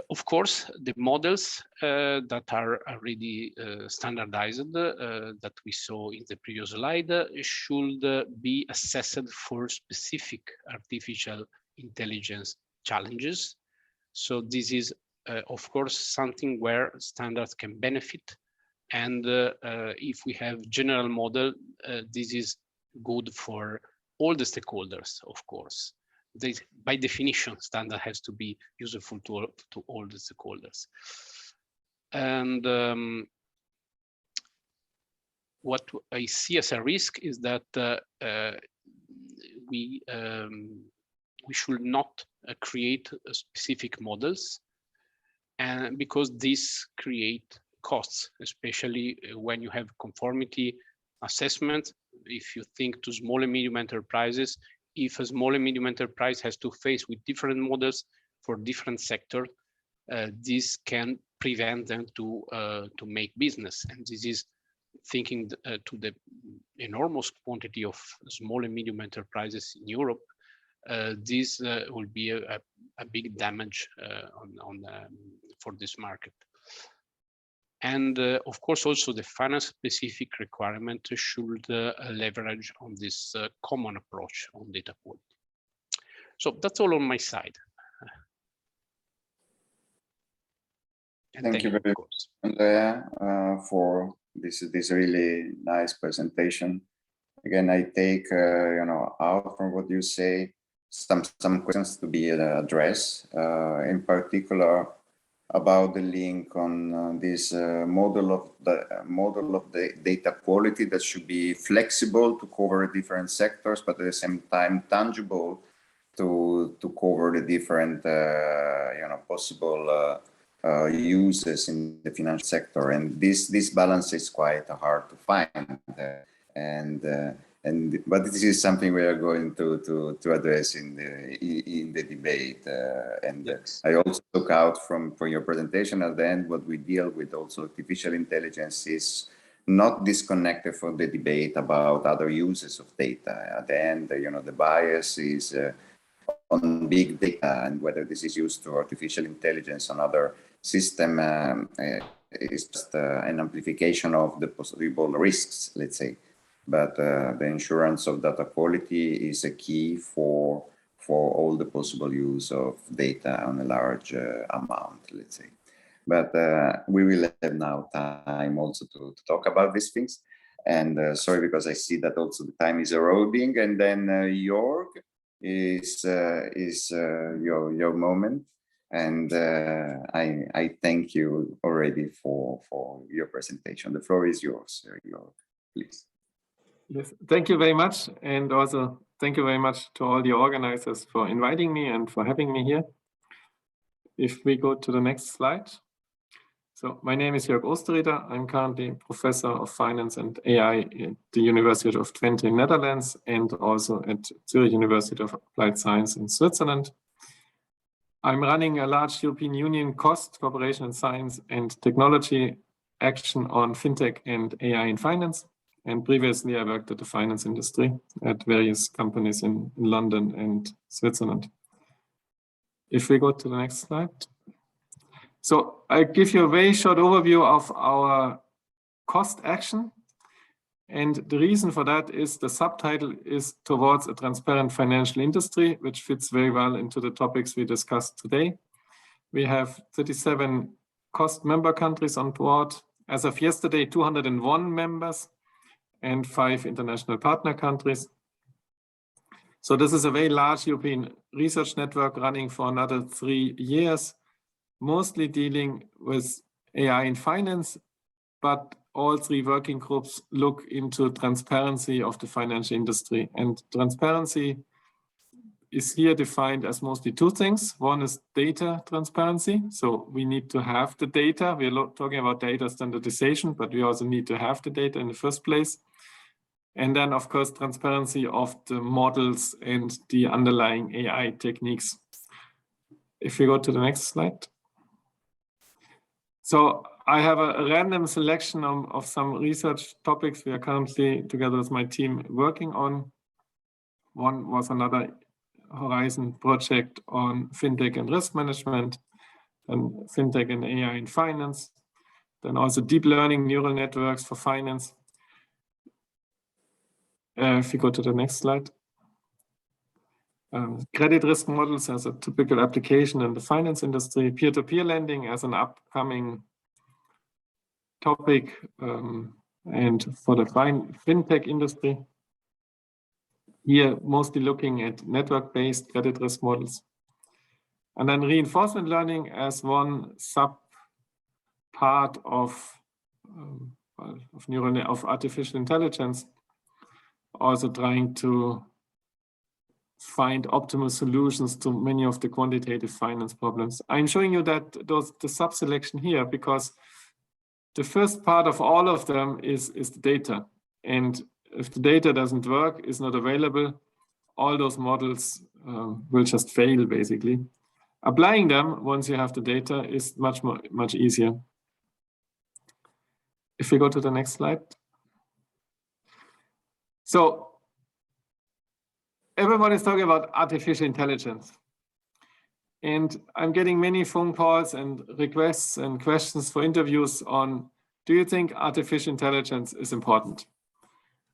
[SPEAKER 3] Of course, the models that are already standardized that we saw in the previous slide should be assessed for specific artificial intelligence challenges. So this is, of course, something where standards can benefit. And if we have general model, this is good for all the stakeholders, of course. By definition, standard has to be useful to all the stakeholders. And what I see as a risk is that we should not create specific models, and because this create costs, especially when you have conformity assessment. If you think to small and medium enterprises, if a small and medium enterprise has to face with different models for different sectors, this can prevent them to make business. And this is thinking to the enormous quantity of small and medium enterprises in Europe. This will be a big damage for this market. And of course, also the finance specific requirement should leverage on this common approach on data quality. So that's all on my side.
[SPEAKER 1] Thank you very much, Andrea, for this really nice presentation. Again, I take out from what you say some questions to be addressed, in particular about the link on this model of the data quality that should be flexible to cover different sectors, but at the same time tangible to cover the different possible uses in the financial sector. And this balance is quite hard to find, but this is something we are going to address in the debate. Yes. I also took out from your presentation at the end what we deal with also artificial intelligence is not disconnected from the debate about other uses of data. At the end, the bias is on big data, and whether this is used to artificial intelligence on other system is just an amplification of the possible risks, let's say. But the insurance of data quality is a key for all the possible use of data on a large amount, let's say. But we will have now time also to talk about these things. And sorry, because I see that also the time is eroding. And then Jörg is your moment. And I thank you already for your presentation. The floor is yours, Jörg, please.
[SPEAKER 5] Yes, thank you very much. And also thank you very much to all the organizers for inviting me and for having me here. If we go to the next slide. So my name is Jörg Oosterrieder. I'm currently Professor of Finance and AI at the University of Twente in Netherlands and also at Zurich University of Applied Science in Switzerland. I'm running a large European Union cost, cooperation in science and technology action on fintech and AI in finance. And previously I worked at the finance industry at various companies in London and Switzerland. If we go to the next slide. So I give you a very short overview of our cost action. And the reason for that is the subtitle is towards a transparent financial industry, which fits very well into the topics we discussed today. We have 37 cost member countries on board. As of yesterday, 201 members and 5 international partner countries. So this is a very large European research network running for another 3 years, mostly dealing with AI in finance, but all 3 working groups look into transparency of the financial industry. And transparency is here defined as mostly 2 things. One is data transparency. So we need to have the data. We're talking about data standardization, but we also need to have the data in the first place. And then, of course, transparency of the models and the underlying AI techniques. If we go to the next slide. So I have a random selection of some research topics we are currently, together with my team, working on. One was another Horizon project on fintech and risk management, and fintech and AI in finance. Then also deep learning neural networks for finance. If you go to the next slide. Credit risk models as a typical application in the finance industry. Peer-to-peer lending as an upcoming topic and for the fintech industry. Here, mostly looking at network-based credit risk models. And then reinforcement learning as one sub part of artificial intelligence. Also trying to find optimal solutions to many of the quantitative finance problems. I'm showing you that the sub-selection here because the first part of all of them is the data. And if the data doesn't work, is not available, all those models will just fail, basically. Applying them, once you have the data, is much easier. If we go to the next slide. So everyone is talking about artificial intelligence. And I'm getting many phone calls and requests and questions for interviews on, do you think artificial intelligence is important?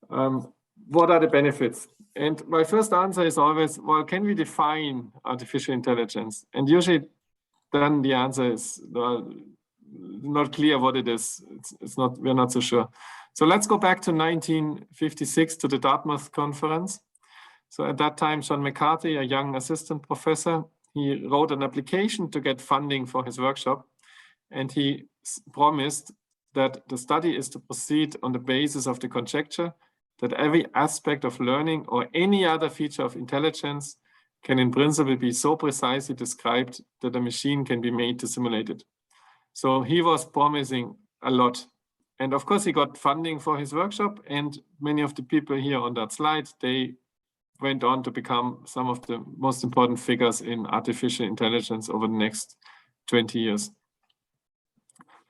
[SPEAKER 5] What are the benefits? And my first answer is always, well, can we define artificial intelligence? And usually then the answer is not clear what it is. We're not so sure. So let's go back to 1956 to the Dartmouth conference. So at that time, John McCarthy, a young assistant professor, he wrote an application to get funding for his workshop. And he promised that the study is to proceed on the basis of the conjecture that every aspect of learning or any other feature of intelligence can in principle be so precisely described that a machine can be made to simulate it. So he was promising a lot. And of course, he got funding for his workshop, and many of the people here on that slide, they went on to become some of the most important figures in artificial intelligence over the next 20 years.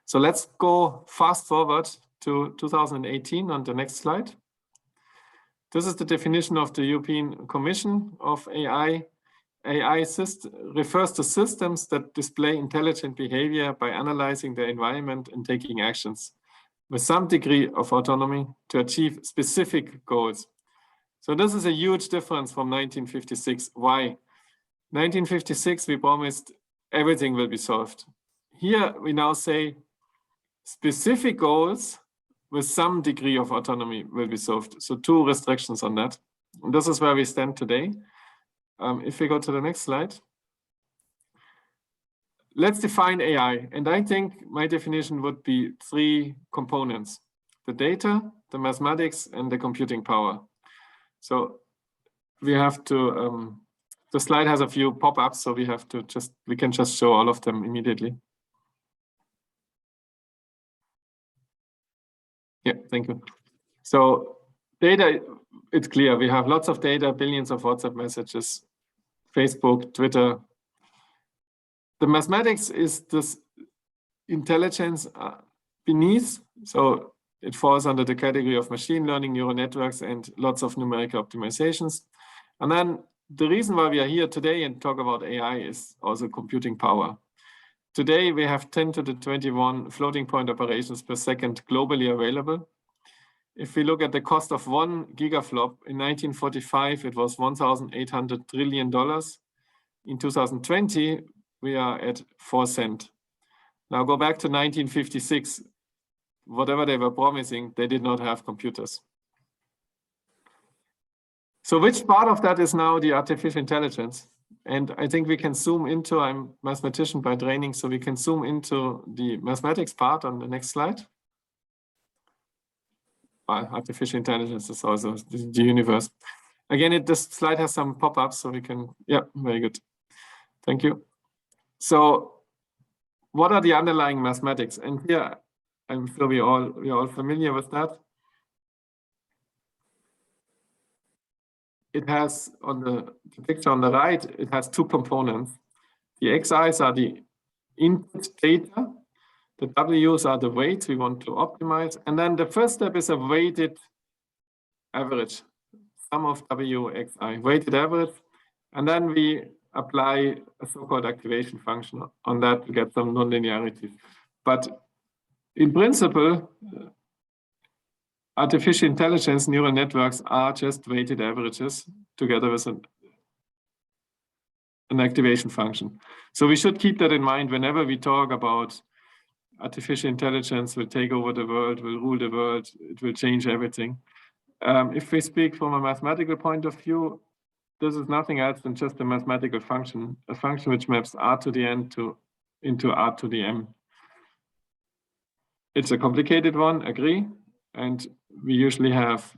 [SPEAKER 5] So let's go fast forward to 2018 on the next slide. This is the definition of the European Commission of AI. AI refers to systems that display intelligent behavior by analyzing their environment and taking actions with some degree of autonomy to achieve specific goals. So this is a huge difference from 1956. Why? 1956, we promised everything will be solved. Here we now say specific goals with some degree of autonomy will be solved. So 2 restrictions on that. And this is where we stand today. If we go to the next slide. Let's define AI. And I think my definition would be 3 components: the data, the mathematics, and the computing power. So we have to, the slide has a few pop-ups, so we can just show all of them immediately. Yeah, thank you. So data, it's clear. We have lots of data, billions of WhatsApp messages, Facebook, Twitter, the mathematics is this intelligence beneath. So it falls under the category of machine learning, neural networks, and lots of numerical optimizations. And then the reason why we are here today and talk about AI is also computing power. Today, we have 10 to the 21 floating point operations per second globally available. If we look at the cost of 1 gigaflop, in 1945, it was $1,800 trillion. In 2020, we are at 4 cents. Now go back to 1956. Whatever they were promising, they did not have computers. So which part of that is now the artificial intelligence? And I think we can zoom into, I'm a mathematician by training, so we can zoom into the mathematics part on the next slide. Well, artificial intelligence is also the universe. Again, this slide has some pop-ups, so we can, yeah, very good. Thank you. So what are the underlying mathematics? And here, I'm sure we're all familiar with that. It has, on the picture on the right, it has 2 components. The xi's are the input data. The w's are the weights we want to optimize. And then the first step is a weighted average, sum of w, xi, weighted average. And then we apply a so-called activation function on that to get some nonlinearity. But in principle, artificial intelligence neural networks are just weighted averages together with an activation function. So we should keep that in mind whenever we talk about artificial intelligence will take over the world, will rule the world, it will change everything. If we speak from a mathematical point of view, this is nothing else than just a mathematical function, a function which maps r to the n into r to the m. It's a complicated one, agree. And we usually have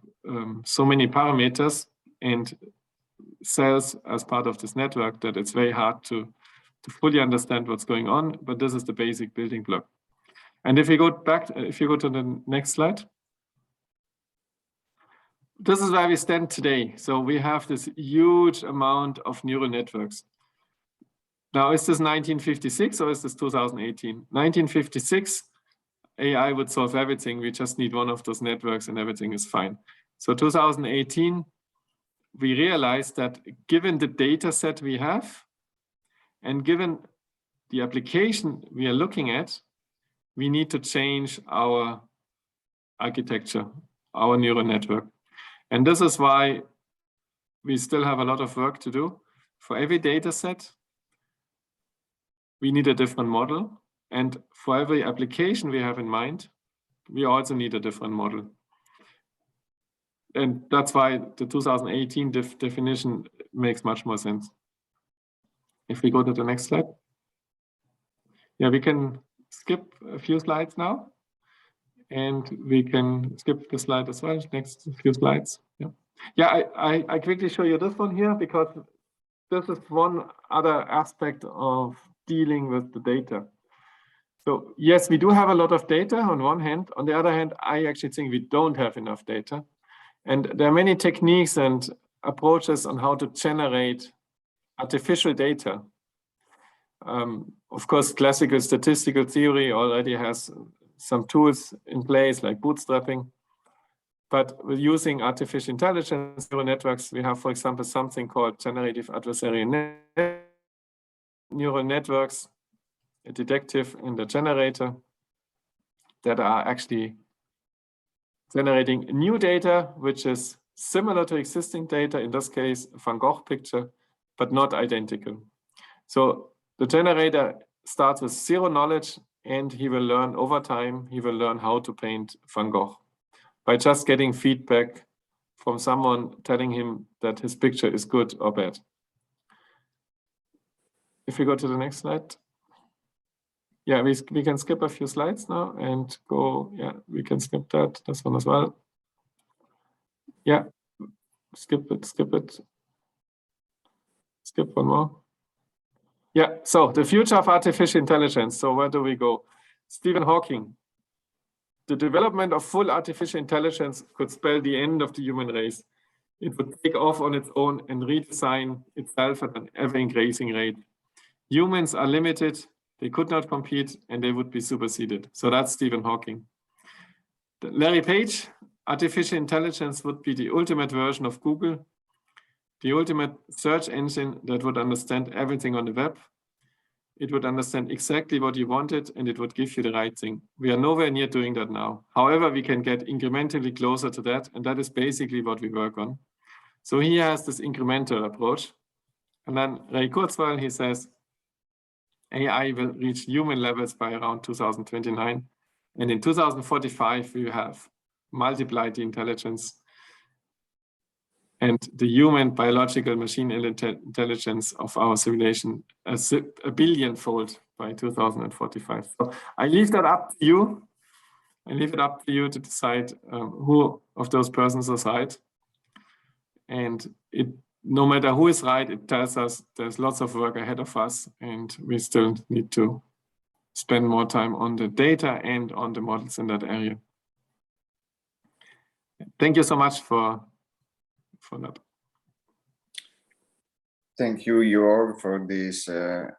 [SPEAKER 5] so many parameters and cells as part of this network that it's very hard to fully understand what's going on, but this is the basic building block. And if you go back, if you go to the next slide, this is where we stand today. So we have this huge amount of neural networks. Now, is this 1956 or is this 2018? 1956, AI would solve everything. We just need one of those networks and everything is fine. So 2018, we realized that given the data set we have and given the application we are looking at, we need to change our architecture, our neural network. And this is why we still have a lot of work to do. For every data set, we need a different model. And for every application we have in mind, we also need a different model. And that's why the 2018 definition makes much more sense. If we go to the next slide. Yeah, we can skip a few slides now. And we can skip the slide as well, next few slides. Yeah, I quickly show you this one here because this is one other aspect of dealing with the data. So yes, we do have a lot of data on one hand. On the other hand, I actually think we don't have enough data. And there are many techniques and approaches on how to generate artificial data. Of course, classical statistical theory already has some tools in place like bootstrapping. But with using artificial intelligence neural networks, we have, for example, something called generative adversarial neural networks, a detective and a generator that are actually generating new data, which is similar to existing data, in this case, a Van Gogh picture, but not identical. So the generator starts with zero knowledge and he will learn over time, he will learn how to paint Van Gogh by just getting feedback from someone telling him that his picture is good or bad. If we go to the next slide. Yeah, we can skip a few slides now and go, yeah, we can skip that, this one as well. Yeah, skip it. Skip one more. Yeah, so the future of artificial intelligence. So where do we go? Stephen Hawking. The development of full artificial intelligence could spell the end of the human race. It would take off on its own and redesign itself at an ever-increasing rate. Humans are limited, they could not compete, and they would be superseded. So that's Stephen Hawking. Larry Page, artificial intelligence would be the ultimate version of Google, the ultimate search engine that would understand everything on the web. It would understand exactly what you wanted, and it would give you the right thing. We are nowhere near doing that now. However, we can get incrementally closer to that, and that is basically what we work on. So he has this incremental approach. And then Ray Kurzweil, he says, AI will reach human levels by around 2029. And in 2045, we will have multiplied the intelligence and the human biological machine intelligence of our simulation a billion-fold by 2045. So I leave that up to you. I leave it up to you to decide who of those persons is right. And no matter who is right, it tells us there's lots of work ahead of us, and we still need to spend more time on the data and on the models in that area. Thank you so much for that.
[SPEAKER 1] Thank you, Jörg, for this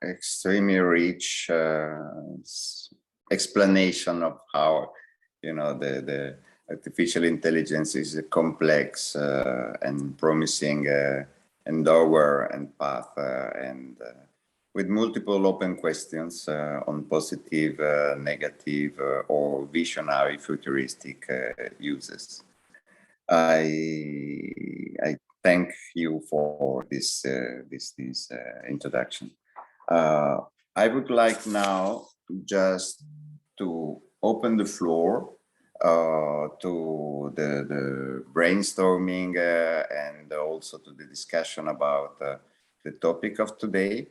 [SPEAKER 1] extremely rich explanation of how, the artificial intelligence is a complex and promising endeavor and path, and with multiple open questions on positive, negative, or visionary futuristic uses. I thank you for this introduction. I would like now just to open the floor to the brainstorming and also to the discussion about the topic of today.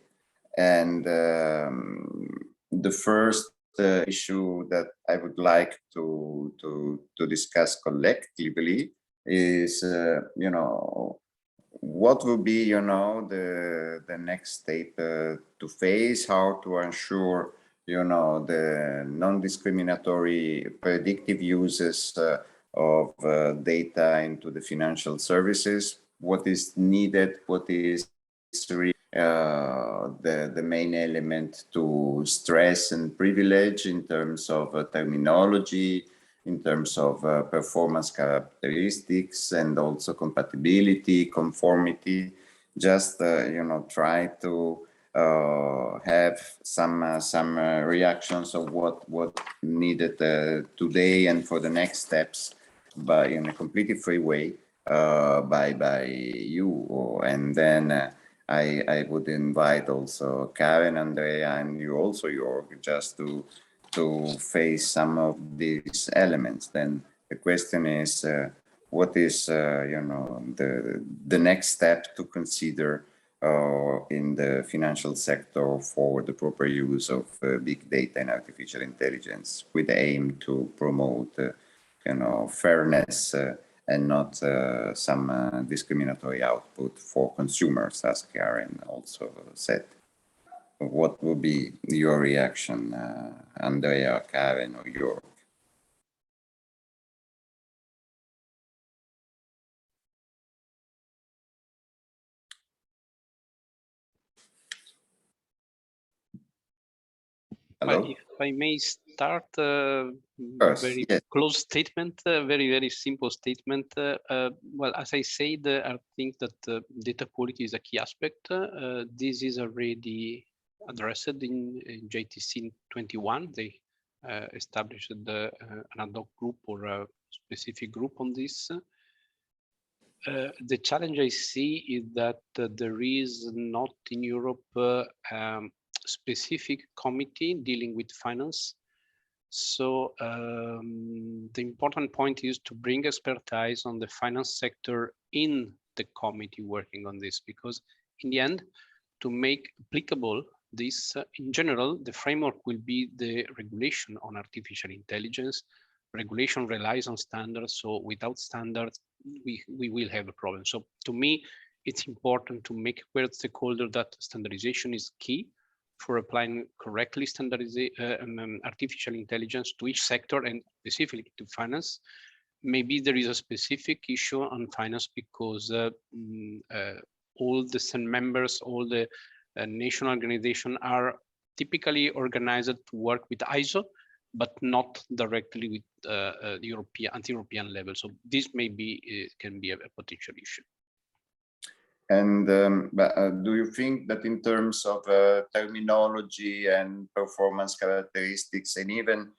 [SPEAKER 1] And the first issue that I would like to discuss collectively is, what will be, the next step to face, how to ensure, the non-discriminatory predictive uses of data into the financial services, what is needed, what is the main element to stress and privilege in terms of terminology, in terms of performance characteristics, and also compatibility, conformity. Just try to have some reactions of what needed today and for the next steps, but in a completely free way by you. And then I would invite also Karen, Andrea, and you also, Jörg, just to face some of these elements. Then the question is, what is the next step to consider in the financial sector for the proper use of big data and artificial intelligence, with the aim to promote fairness and not some discriminatory output for consumers, as Karen also said. What would be your reaction, Andrea, Karen, or Jörg? Hello?
[SPEAKER 3] Well, if I may start, very
[SPEAKER 1] yes.
[SPEAKER 3] close statement, very, very simple statement. Well, as I said, I think that data quality is a key aspect. This is already addressed in JTC 21. They established an ad hoc group or a specific group on this. The challenge I see is that there is not in Europe specific committee dealing with finance. So the important point is to bring expertise on the finance sector in the committee working on this, because in the end, to make applicable this, in general, the framework will be the regulation on artificial intelligence. Regulation relies on standards, so without standards, we will have a problem. So to me, it's important to make clear to stakeholders that standardization is key for applying correctly artificial intelligence to each sector and specifically to finance. Maybe there is a specific issue on finance because all the members, all the national organizations are typically organized to work with ISO, but not directly with European, anti-European level. So this may be can be a potential issue.
[SPEAKER 1] And do you think that in terms of terminology and performance characteristics and even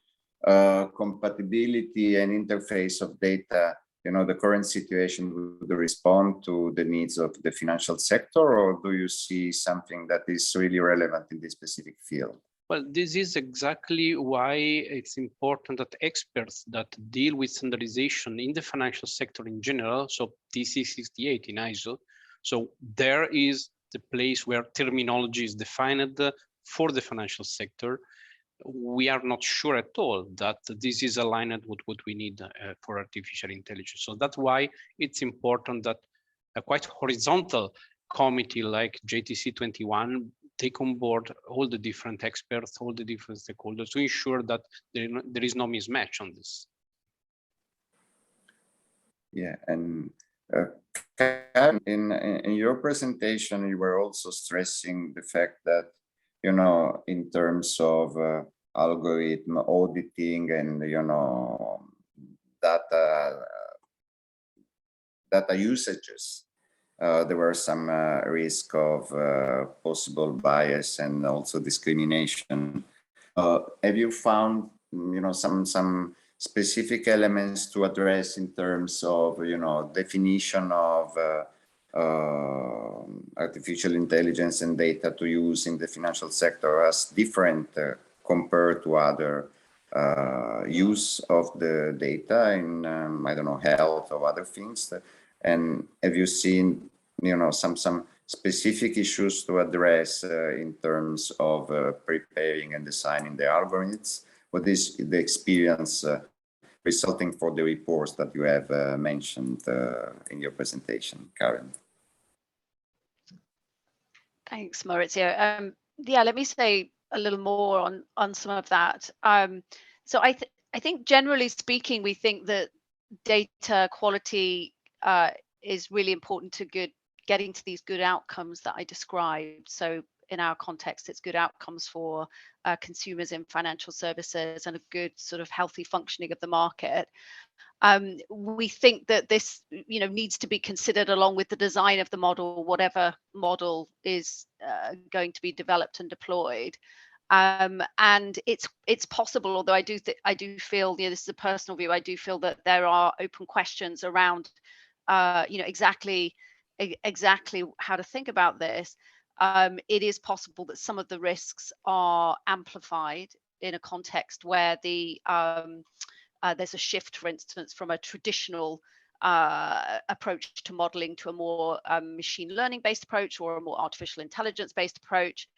[SPEAKER 1] compatibility and interface of data, you know, the current situation would respond to the needs of the financial sector, or do you see something that is really relevant in this specific field?
[SPEAKER 3] Well, this is exactly why it's important that experts that deal with standardization in the financial sector in general, so TC 68 in ISO, so there is the place where terminology is defined for the financial sector. We are not sure at all that this is aligned with what we need for artificial intelligence. So that's why it's important that a quite horizontal committee like JTC 21 take on board all the different experts, all the different stakeholders to ensure that there is no mismatch on this.
[SPEAKER 1] Yeah, and in your presentation, you were also stressing the fact that, you know, in terms of algorithm auditing and, you know, data usages, there were some risk of possible bias and also discrimination. Have you found, you know, some specific elements to address in terms of, you know, definition of artificial intelligence and data to use in the financial sector as different compared to other use of the data in, I don't know, health or other things? And have you seen, you know, some specific issues to address in terms of preparing and designing the algorithms? What is the experience resulting for the reports that you have mentioned in your presentation, Karen?
[SPEAKER 6] Thanks, Maurizio. Yeah, let me say a little more on some of that. So I think generally speaking, we think that data quality is really important to getting to these good outcomes that I described. So in our context, it's good outcomes for consumers in financial services and a good sort of healthy functioning of the market. We think that this, you know, needs to be considered along with the design of the model, whatever model is going to be developed and deployed. And it's possible, although I do feel, you know, this is a personal view, I do feel that there are open questions around, you know, exactly how to think about this. It is possible that some of the risks are amplified in a context where there's a shift, for instance, from a traditional approach to modeling to a more machine learning based approach or a more artificial intelligence based approach.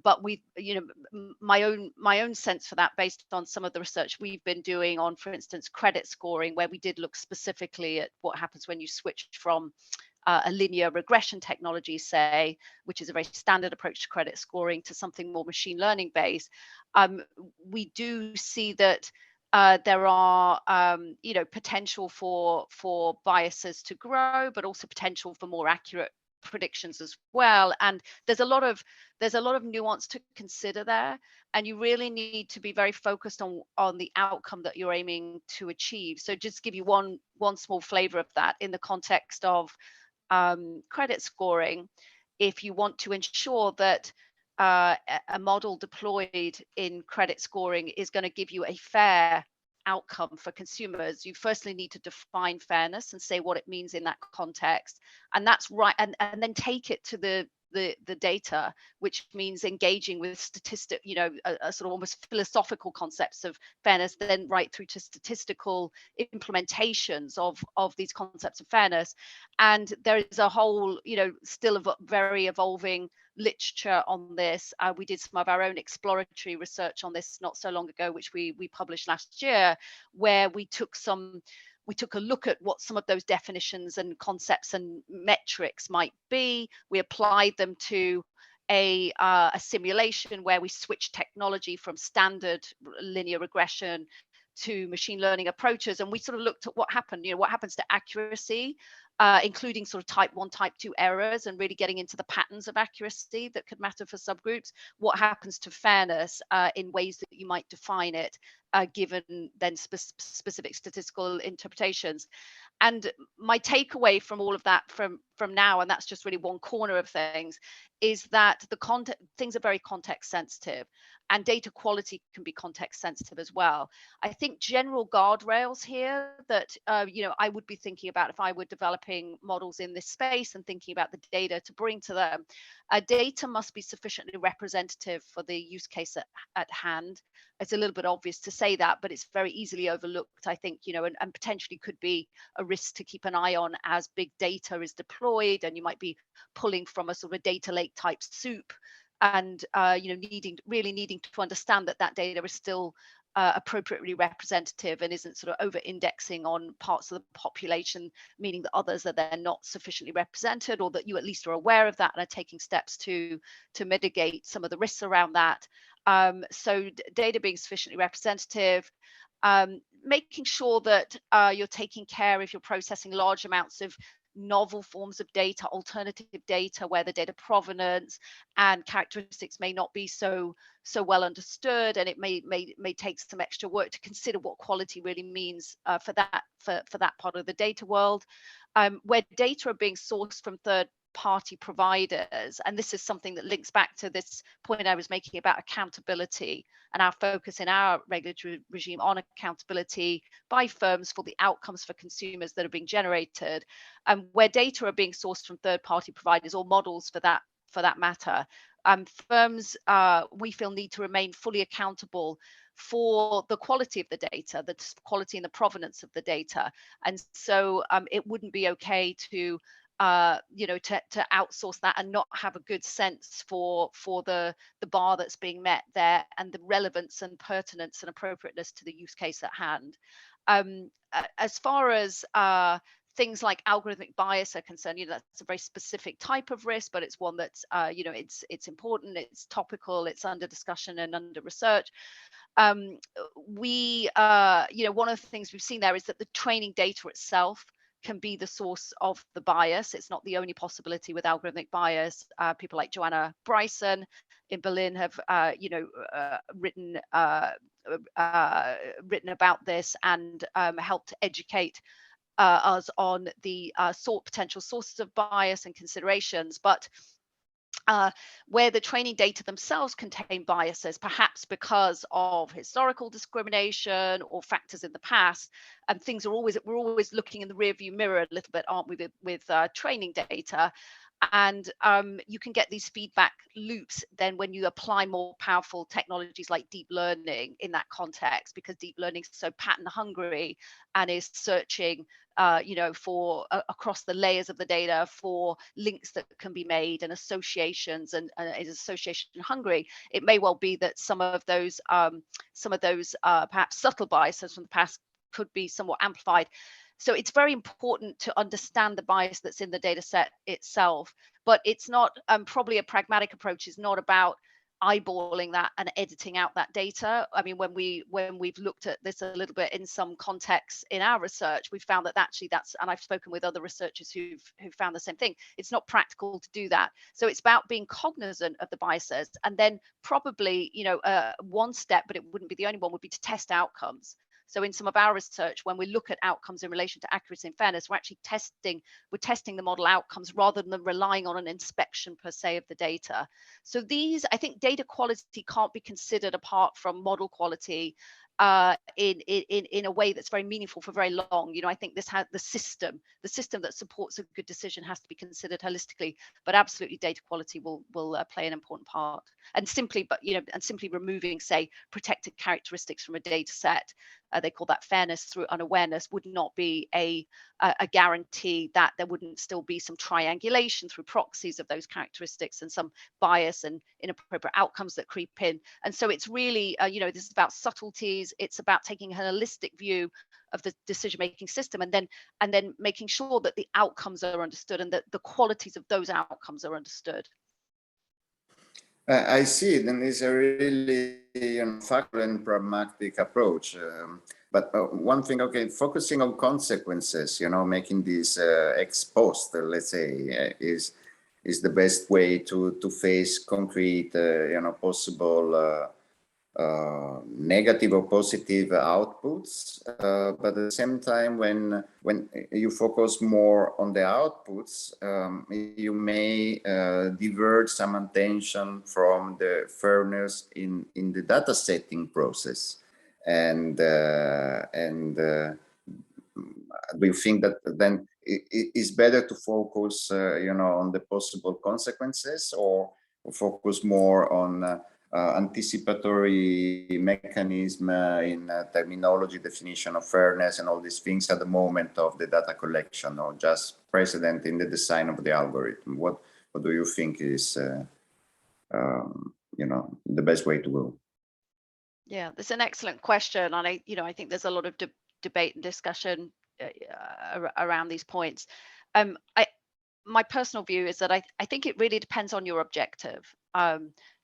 [SPEAKER 6] But we, you know, my own sense for that, based on some of the research we've been doing on, for instance, credit scoring, where we did look specifically at what happens when you switch from a linear regression technology, say, which is a very standard approach to credit scoring, to something more machine learning based. We do see that there are, you know, potential for biases to grow, but also potential for more accurate predictions as well. And there's a lot of nuance to consider there, and you really need to be very focused on the outcome that you're aiming to achieve. So just give you one small flavor of that in the context of credit scoring. If you want to ensure that a model deployed in credit scoring is going to give you a fair outcome for consumers, you firstly need to define fairness and say what it means in that context, and that's right, and then take it to the data, which means engaging with statistic, you know, a sort of almost philosophical concepts of fairness, then right through to statistical implementations of these concepts of fairness. And there is a whole, you know, still a very evolving literature on this. We did some of our own exploratory research on this not so long ago, which we published last year, where we took a look at what some of those definitions and concepts and metrics might be. We applied them to a simulation where we switched technology from standard linear regression to machine learning approaches, and we sort of looked at what happened, you know, what happens to accuracy including sort of type 1, type 2 errors, and really getting into the patterns of accuracy that could matter for subgroups. What happens to fairness in ways that you might define it, given then specific statistical interpretations. And my takeaway from all of that from now, and that's just really one corner of things, is that the things are very context sensitive, and data quality can be context sensitive as well. I think general guardrails here that I would be thinking about if I were developing models in this space and thinking about the data to bring to them. Data must be sufficiently representative for the use case at hand. It's a little bit obvious to say that, but it's very easily overlooked, I think, and potentially could be a risk to keep an eye on as big data is deployed, and you might be pulling from a sort of a data lake type soup, and needing to understand that data is still appropriately representative and isn't sort of over indexing on parts of the population, meaning that others are then not sufficiently represented, or that you at least are aware of that and are taking steps to mitigate some of the risks around that. So data being sufficiently representative, making sure that you're taking care if you're processing large amounts of novel forms of data, alternative data, where the data provenance and characteristics may not be so well understood, and it may take some extra work to consider what quality really means for that part of the data world. Where data are being sourced from third-party providers, and this is something that links back to this point I was making about accountability and our focus in our regulatory regime on accountability by firms for the outcomes for consumers that are being generated, where data are being sourced from third-party providers, or models for that matter. Firms, we feel, need to remain fully accountable for the quality of the data, the quality and the provenance of the data, and so it wouldn't be okay to outsource that and not have a good sense for the bar that's being met there, and the relevance and pertinence and appropriateness to the use case at hand. As far as things like algorithmic bias are concerned, that's a very specific type of risk, but it's one that's it's important, it's topical, it's under discussion and under research. One of the things we've seen there is that the training data itself can be the source of the bias. It's not the only possibility with algorithmic bias. People like Joanna Bryson in Berlin have written about this and helped educate us on the potential sources of bias and considerations. But where the training data themselves contain biases, perhaps because of historical discrimination or factors in the past, and we're always looking in the rearview mirror a little bit, aren't we, with training data. And you can get these feedback loops then when you apply more powerful technologies like deep learning in that context, because deep learning is so pattern hungry and is searching for across the layers of the data for links that can be made and associations, and is association hungry. It may well be that some of those perhaps subtle biases from the past could be somewhat amplified. So it's very important to understand the bias that's in the data set itself, but it's not probably a pragmatic approach is not about eyeballing that and editing out that data. I mean, when we've looked at this a little bit in some contexts in our research, we've found that actually and I've spoken with other researchers who've found the same thing. It's not practical to do that. So it's about being cognizant of the biases, and then probably one step, but it wouldn't be the only one, would be to test outcomes. So in some of our research, when we look at outcomes in relation to accuracy and fairness, we're actually testing the model outcomes rather than relying on an inspection per se of the data. So I think data quality can't be considered apart from model quality in a way that's very meaningful for very long. I think this has the system that supports a good decision has to be considered holistically, but absolutely data quality will play an important part. And simply removing, say, protected characteristics from a data set, they call that fairness through unawareness, would not be a guarantee that there wouldn't still be some triangulation through proxies of those characteristics and some bias and inappropriate outcomes that creep in. And so it's really, this is about subtleties. It's about taking a holistic view of the decision-making system, and then making sure that the outcomes are understood and that the qualities of those outcomes are understood.
[SPEAKER 1] I see. Then it's a really factual and pragmatic approach. But one thing, okay, focusing on consequences, you know, making these ex post, let's say, is the best way to face concrete, you know, possible negative or positive outputs. But at the same time, when you focus more on the outputs, you may divert some attention from the fairness in the data setting process. And we think that then it is better to focus, you know, on the possible consequences, or focus more on anticipatory mechanism in terminology, definition of fairness, and all these things at the moment of the data collection, or just precedent in the design of the algorithm? What do you think is, you know, the best way to go?
[SPEAKER 6] Yeah, that's an excellent question, and I think there's a lot of debate and discussion around these points. My personal view is that I think it really depends on your objective.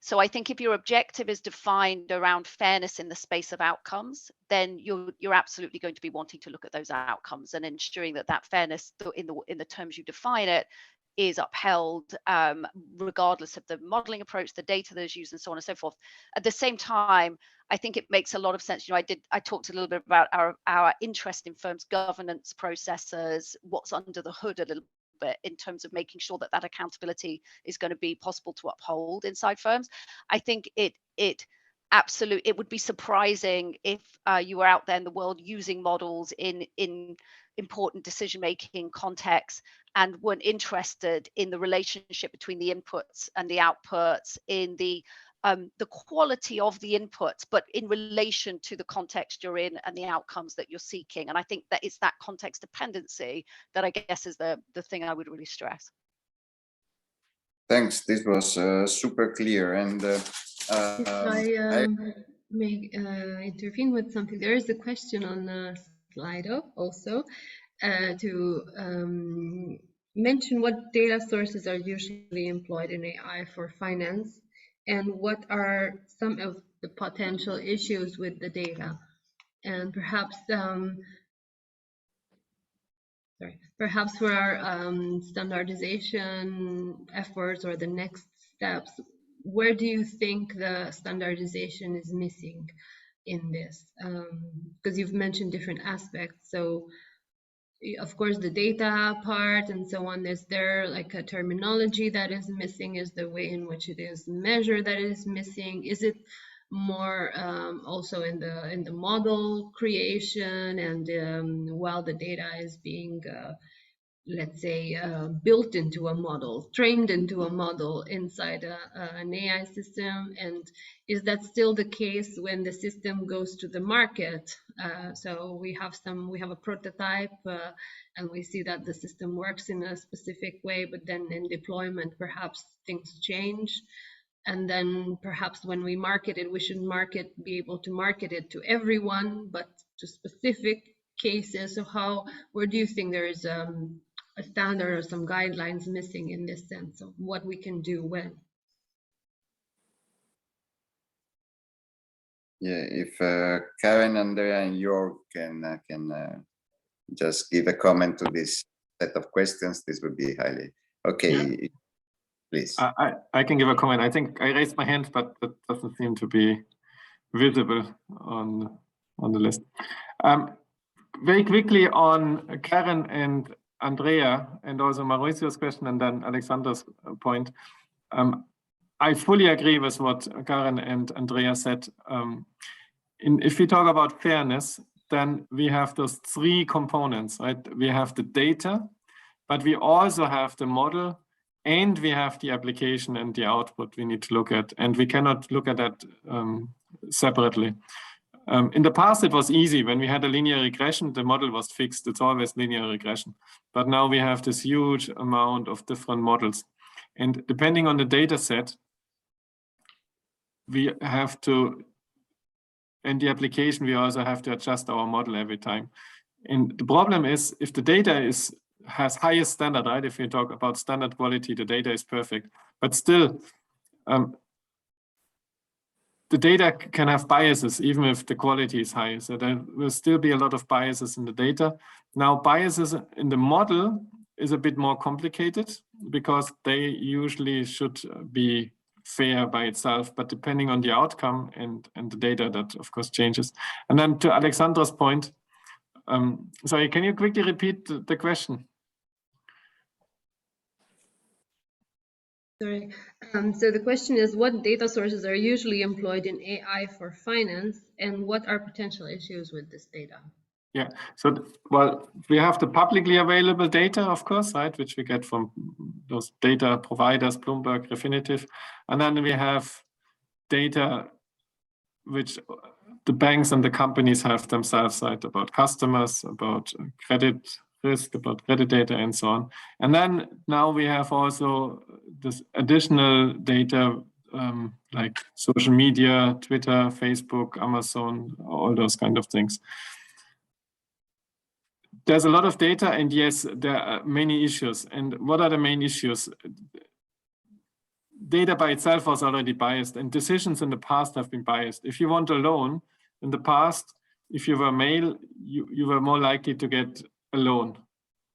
[SPEAKER 6] So I think if your objective is defined around fairness in the space of outcomes, then you're absolutely going to be wanting to look at those outcomes and ensuring that fairness in the terms you define it is upheld, regardless of the modeling approach, the data that is used, and so on and so forth. At the same time, I think it makes a lot of sense. You know, I talked a little bit about our interest in firms' governance processes, what's under the hood a little bit in terms of making sure that accountability is going to be possible to uphold inside firms. I think it would be surprising if you were out there in the world using models in important decision-making contexts and weren't interested in the relationship between the inputs and the outputs, in the quality of the inputs, but in relation to the context you're in and the outcomes that you're seeking. And I think that it's that context dependency that I guess is the thing I would really stress.
[SPEAKER 1] Thanks. This was super clear. And
[SPEAKER 7] I may intervene with something. There is a question on Slido also to mention what data sources are usually employed in AI for finance, and what are some of the potential issues with the data, and perhaps for our standardization efforts or the next steps, where do you think the standardization is missing in this? Because you've mentioned different aspects. So of course the data part and so on, is there like a terminology that is missing? Is the way in which it is measured that is missing? Is it more also in the model creation, and while the data is being let's say built into a model, trained into a model inside an AI system? And is that still the case when the system goes to the market? So we have a prototype and we see that the system works in a specific way, but then in deployment perhaps things change. And then perhaps when we market it, we should be able to market it to everyone, but to specific cases. So where do you think there is a standard or some guidelines missing in this sense of what we can do when?
[SPEAKER 1] Yeah, if Karen, Andrea, and Jörg can just give a comment to this set of questions, this would be highly okay. Yeah. Please.
[SPEAKER 5] I can give a comment. I think I raised my hand, but that doesn't seem to be visible on the list. Very quickly on Karen and Andrea, and also Mauricio's question, and then Alexander's point. I fully agree with what Karen and Andrea said. If we talk about fairness, then we have those three components, right? We have the data, but we also have the model, and we have the application and the output we need to look at, and we cannot look at that separately. In the past, it was easy. When we had a linear regression, the model was fixed. It's always linear regression. But now we have this huge amount of different models. And depending on the data set, we have to, in the application, we also have to adjust our model every time. And the problem is, if the data has highest standard, right? If you talk about standard quality, the data is perfect. But still, the data can have biases even if the quality is high. So there will still be a lot of biases in the data. Now, biases in the model is a bit more complicated because they usually should be fair by itself, but depending on the outcome and the data, that of course changes. And then to Alexandra's point, sorry, can you quickly repeat the question?
[SPEAKER 7] Sorry. So the question is, what data sources are usually employed in AI for finance, and what are potential issues with this data?
[SPEAKER 5] Yeah, so, well, we have the publicly available data, of course, right, which we get from those data providers, Bloomberg, Refinitiv. And then we have data which the banks and the companies have themselves, right, about customers, about credit risk, about credit data, and so on. And then now we have also this additional data like social media, Twitter, Facebook, Amazon, all those kind of things. There's a lot of data, and yes, there are many issues. And what are the main issues? Data by itself was already biased, and decisions in the past have been biased. If you want a loan, in the past, if you were male, you were more likely to get a loan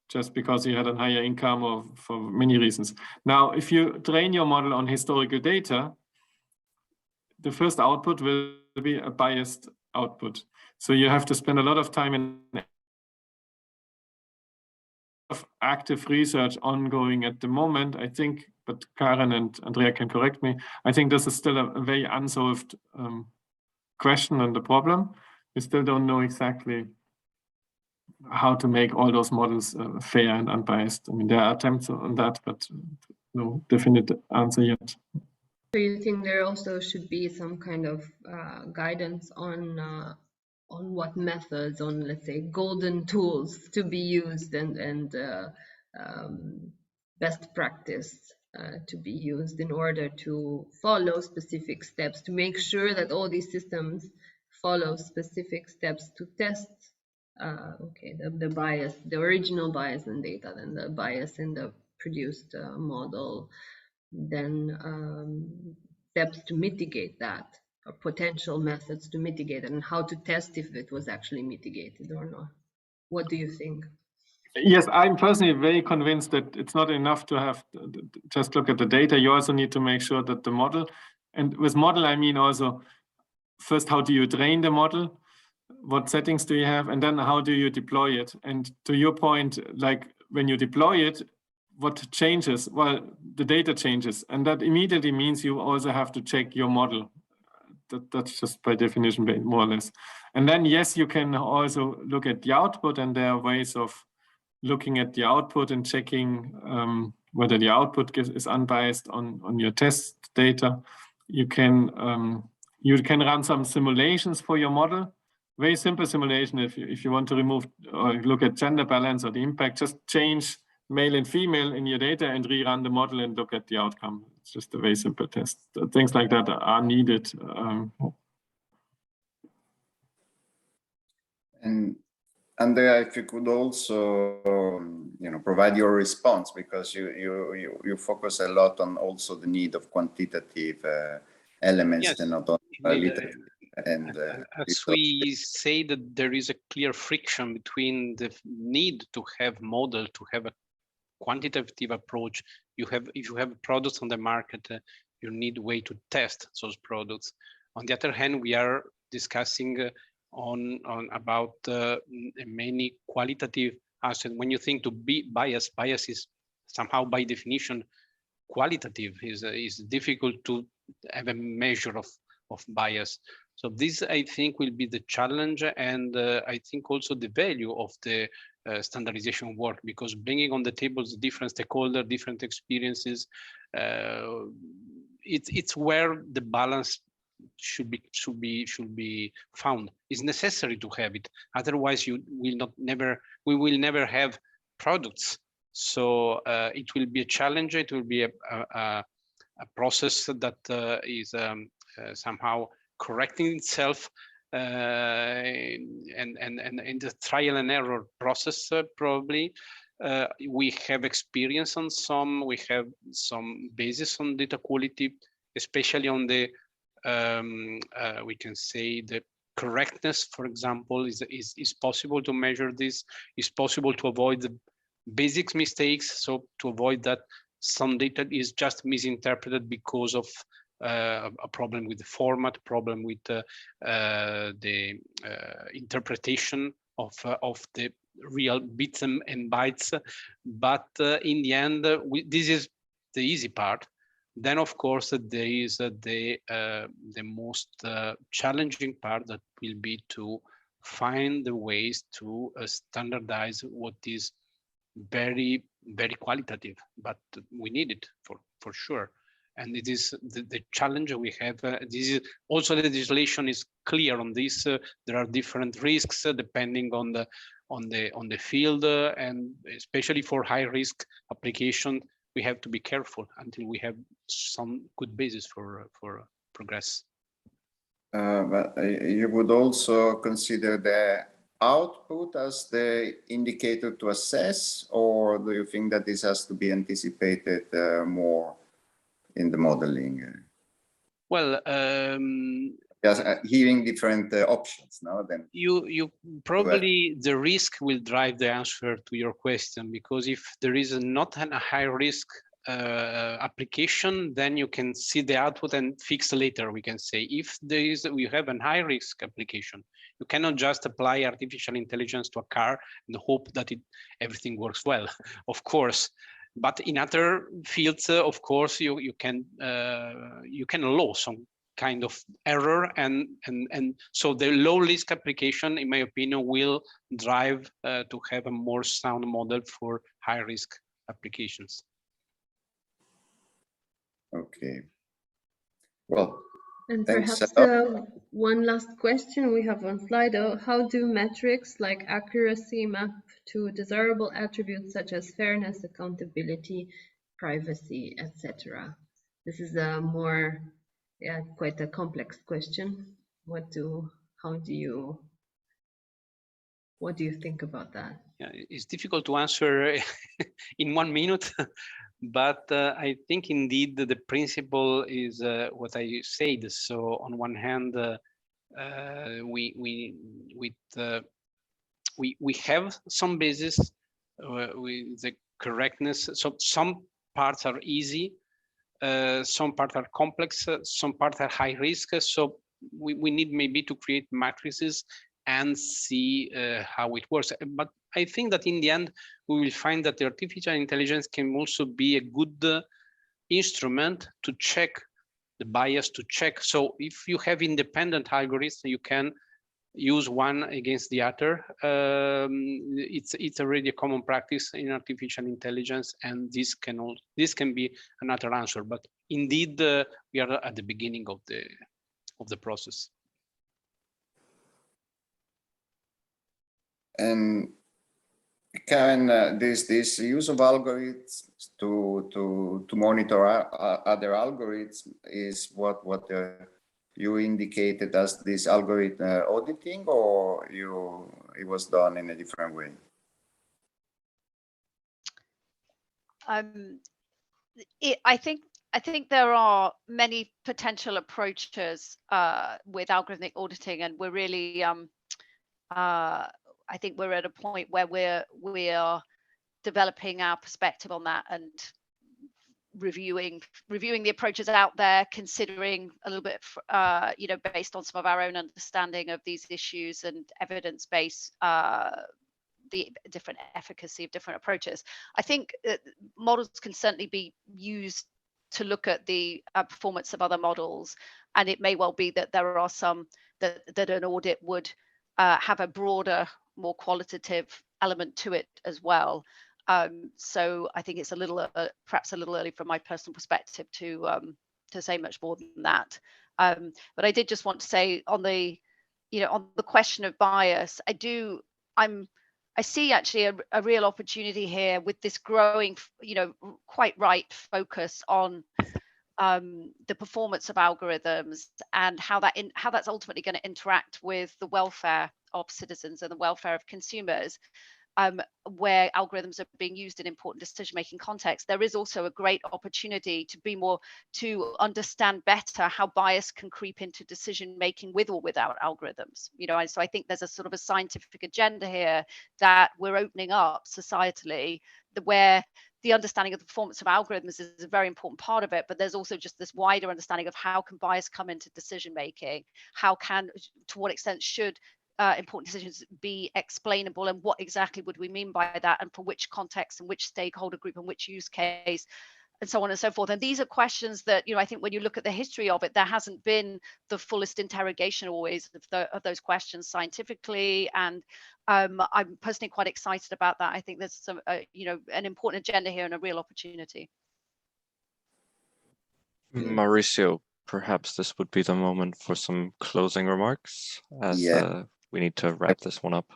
[SPEAKER 5] just because you had a higher income or for many reasons. Now, if you train your model on historical data, the first output will be a biased output. So you have to spend a lot of time in of active research ongoing at the moment, I think, but Karen and Andrea can correct me. I think this is still a very unsolved question and the problem. We still don't know exactly how to make all those models fair and unbiased. I mean, there are attempts on that, but no definite answer yet.
[SPEAKER 7] So you think there also should be some kind of guidance on what methods, on, let's say, golden tools to be used and best practice to be used in order to follow specific steps, to make sure that all these systems follow specific steps to test the bias, the original bias in data, then the bias in the produced model, then steps to mitigate that, or potential methods to mitigate it, and how to test if it was actually mitigated or not. What do you think?
[SPEAKER 5] Yes, I'm personally very convinced that it's not enough to have just look at the data. You also need to make sure that the model, and with model I mean also first, how do you train the model? What settings do you have? And then how do you deploy it? And to your point, like when you deploy it, what changes? Well, the data changes, and that immediately means you also have to check your model. That's just by definition, more or less. And then, yes, you can also look at the output, and there are ways of looking at the output and checking whether the output is unbiased on your test data. You can run some simulations for your model. Very simple simulation. If you want to remove or look at gender balance or the impact, just change male and female in your data and rerun the model and look at the outcome. It's just a very simple test. Things like that are needed.
[SPEAKER 1] And Andrea, if you could also, provide your response, because you focus a lot on also the need of quantitative elements,
[SPEAKER 3] yes,
[SPEAKER 1] and not on qualitative. And
[SPEAKER 3] as we say that there is a clear friction between the need to have model, to have a quantitative approach. If you have products on the market, you need a way to test those products. On the other hand, we are discussing about many qualitative aspects. When you think to be bias is somehow by definition qualitative. Is difficult to have a measure of bias. So this, I think, will be the challenge, and I think also the value of the standardization work, because bringing on the tables different stakeholders, different experiences, it's where the balance should be found. It's necessary to have it. Otherwise, we will never have products. So it will be a challenge. It will be a process that is somehow correcting itself, and the trial and error process probably. We have experience on some. We have some basis on data quality, especially on the we can say the correctness, for example, is possible to measure this. It's possible to avoid the basic mistakes, so to avoid that some data is just misinterpreted because of a problem with the format, problem with the interpretation of the real bits and bytes. But in the end, this is the easy part. Then, of course, there is the most challenging part that will be to find the ways to standardize what is very, very qualitative, but we need it for sure. And it is the challenge we have. This is also, the legislation is clear on this. There are different risks depending on the field, and especially for high risk application, we have to be careful until we have some good basis for progress.
[SPEAKER 1] But you would also consider the output as the indicator to assess, or do you think that this has to be anticipated more in the modeling?
[SPEAKER 3] Well,
[SPEAKER 1] just hearing different options, no? Then
[SPEAKER 3] you probably the risk will drive the answer to your question, because if there is not a high risk application, then you can see the output and fix later. We can say if we have a high risk application, you cannot just apply artificial intelligence to a car and hope that everything works well, of course. But in other fields, of course, you can allow some kind of error, and so the low risk application, in my opinion, will drive to have a more sound model for high risk applications.
[SPEAKER 1] okay. Well,
[SPEAKER 7] And
[SPEAKER 1] thanks
[SPEAKER 7] perhaps one last question we have on Slido: how do metrics like accuracy map to desirable attributes such as fairness, accountability, privacy, etc.? This is a more, quite a complex question. What do you think about that?
[SPEAKER 3] Yeah, it's difficult to answer in 1 minute, but I think indeed the principle is what I said. So on one hand, we have some basis with the correctness. So some parts are easy, some parts are complex, some parts are high risk. So we need maybe to create matrices and see how it works. But I think that in the end, we will find that the artificial intelligence can also be a good instrument to check the bias, to check. So if you have independent algorithms, you can use one against the other. It's already a common practice in artificial intelligence, and this can be another answer. But indeed, we are at the beginning of the process.
[SPEAKER 1] And Karen, this use of algorithms to monitor other algorithms is what you indicated as this algorithm auditing, or it was done in a different way?
[SPEAKER 6] I think there are many potential approaches with algorithmic auditing, and we're really I think we're at a point where we're developing our perspective on that and reviewing the approaches out there, considering a little bit, based on some of our own understanding of these issues and evidence base, the different efficacy of different approaches. I think models can certainly be used to look at the performance of other models, and it may well be that there are some that an audit would have a broader, more qualitative element to it as well. So I think it's perhaps a little early from my personal perspective to say much more than that. But I did just want to say on the question of bias, I see actually a real opportunity here with this growing, quite right focus on the performance of algorithms and how that's ultimately going to interact with the welfare of citizens and the welfare of consumers. where algorithms are being used in important decision-making contexts, there is also a great opportunity to understand better how bias can creep into decision-making with or without algorithms. And so I think there's a sort of a scientific agenda here that we're opening up societally, where the understanding of the performance of algorithms is a very important part of it, but there's also just this wider understanding of how can bias come into decision making, to what extent should important decisions be explainable, and what exactly would we mean by that, and for which context and which stakeholder group and which use case, and so on and so forth. And these are questions that, I think when you look at the history of it, there hasn't been the fullest interrogation always of those questions scientifically. And I'm personally quite excited about that. I think there's some, an important agenda here and a real opportunity.
[SPEAKER 2] Mauricio, perhaps this would be the moment for some closing remarks, as we need to wrap this one up.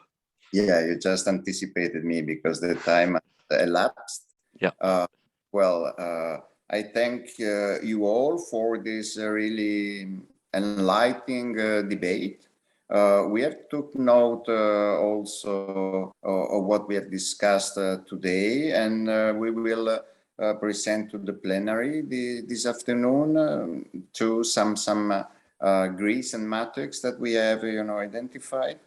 [SPEAKER 1] Yeah, you just anticipated me because the time elapsed.
[SPEAKER 2] Yeah.
[SPEAKER 1] I thank you all for this really enlightening debate. We have took note also of what we have discussed today, and we will present to the plenary this afternoon to some grids and matrix that we have identified.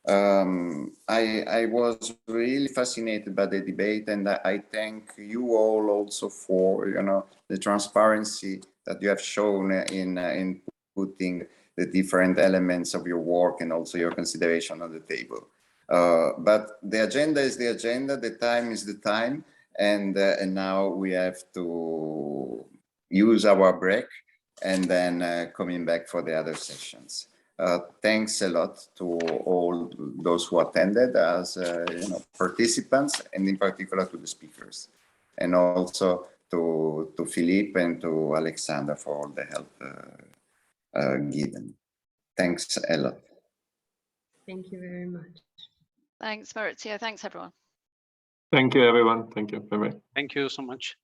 [SPEAKER 1] I was really fascinated by the debate, and I thank you all also for the transparency that you have shown in putting the different elements of your work and also your consideration on the table. But the agenda is the agenda, the time is the time, and now we have to use our break and then coming back for the other sessions. Thanks a lot to all those who attended as participants, and in particular to the speakers, and also to Philippe and to Alexander for all the help given. Thanks a lot.
[SPEAKER 7] Thank you very much.
[SPEAKER 6] Thanks, Maurizio. Thanks, everyone.
[SPEAKER 5] Thank you, everyone. Thank you. Bye-bye.
[SPEAKER 3] Thank you so much.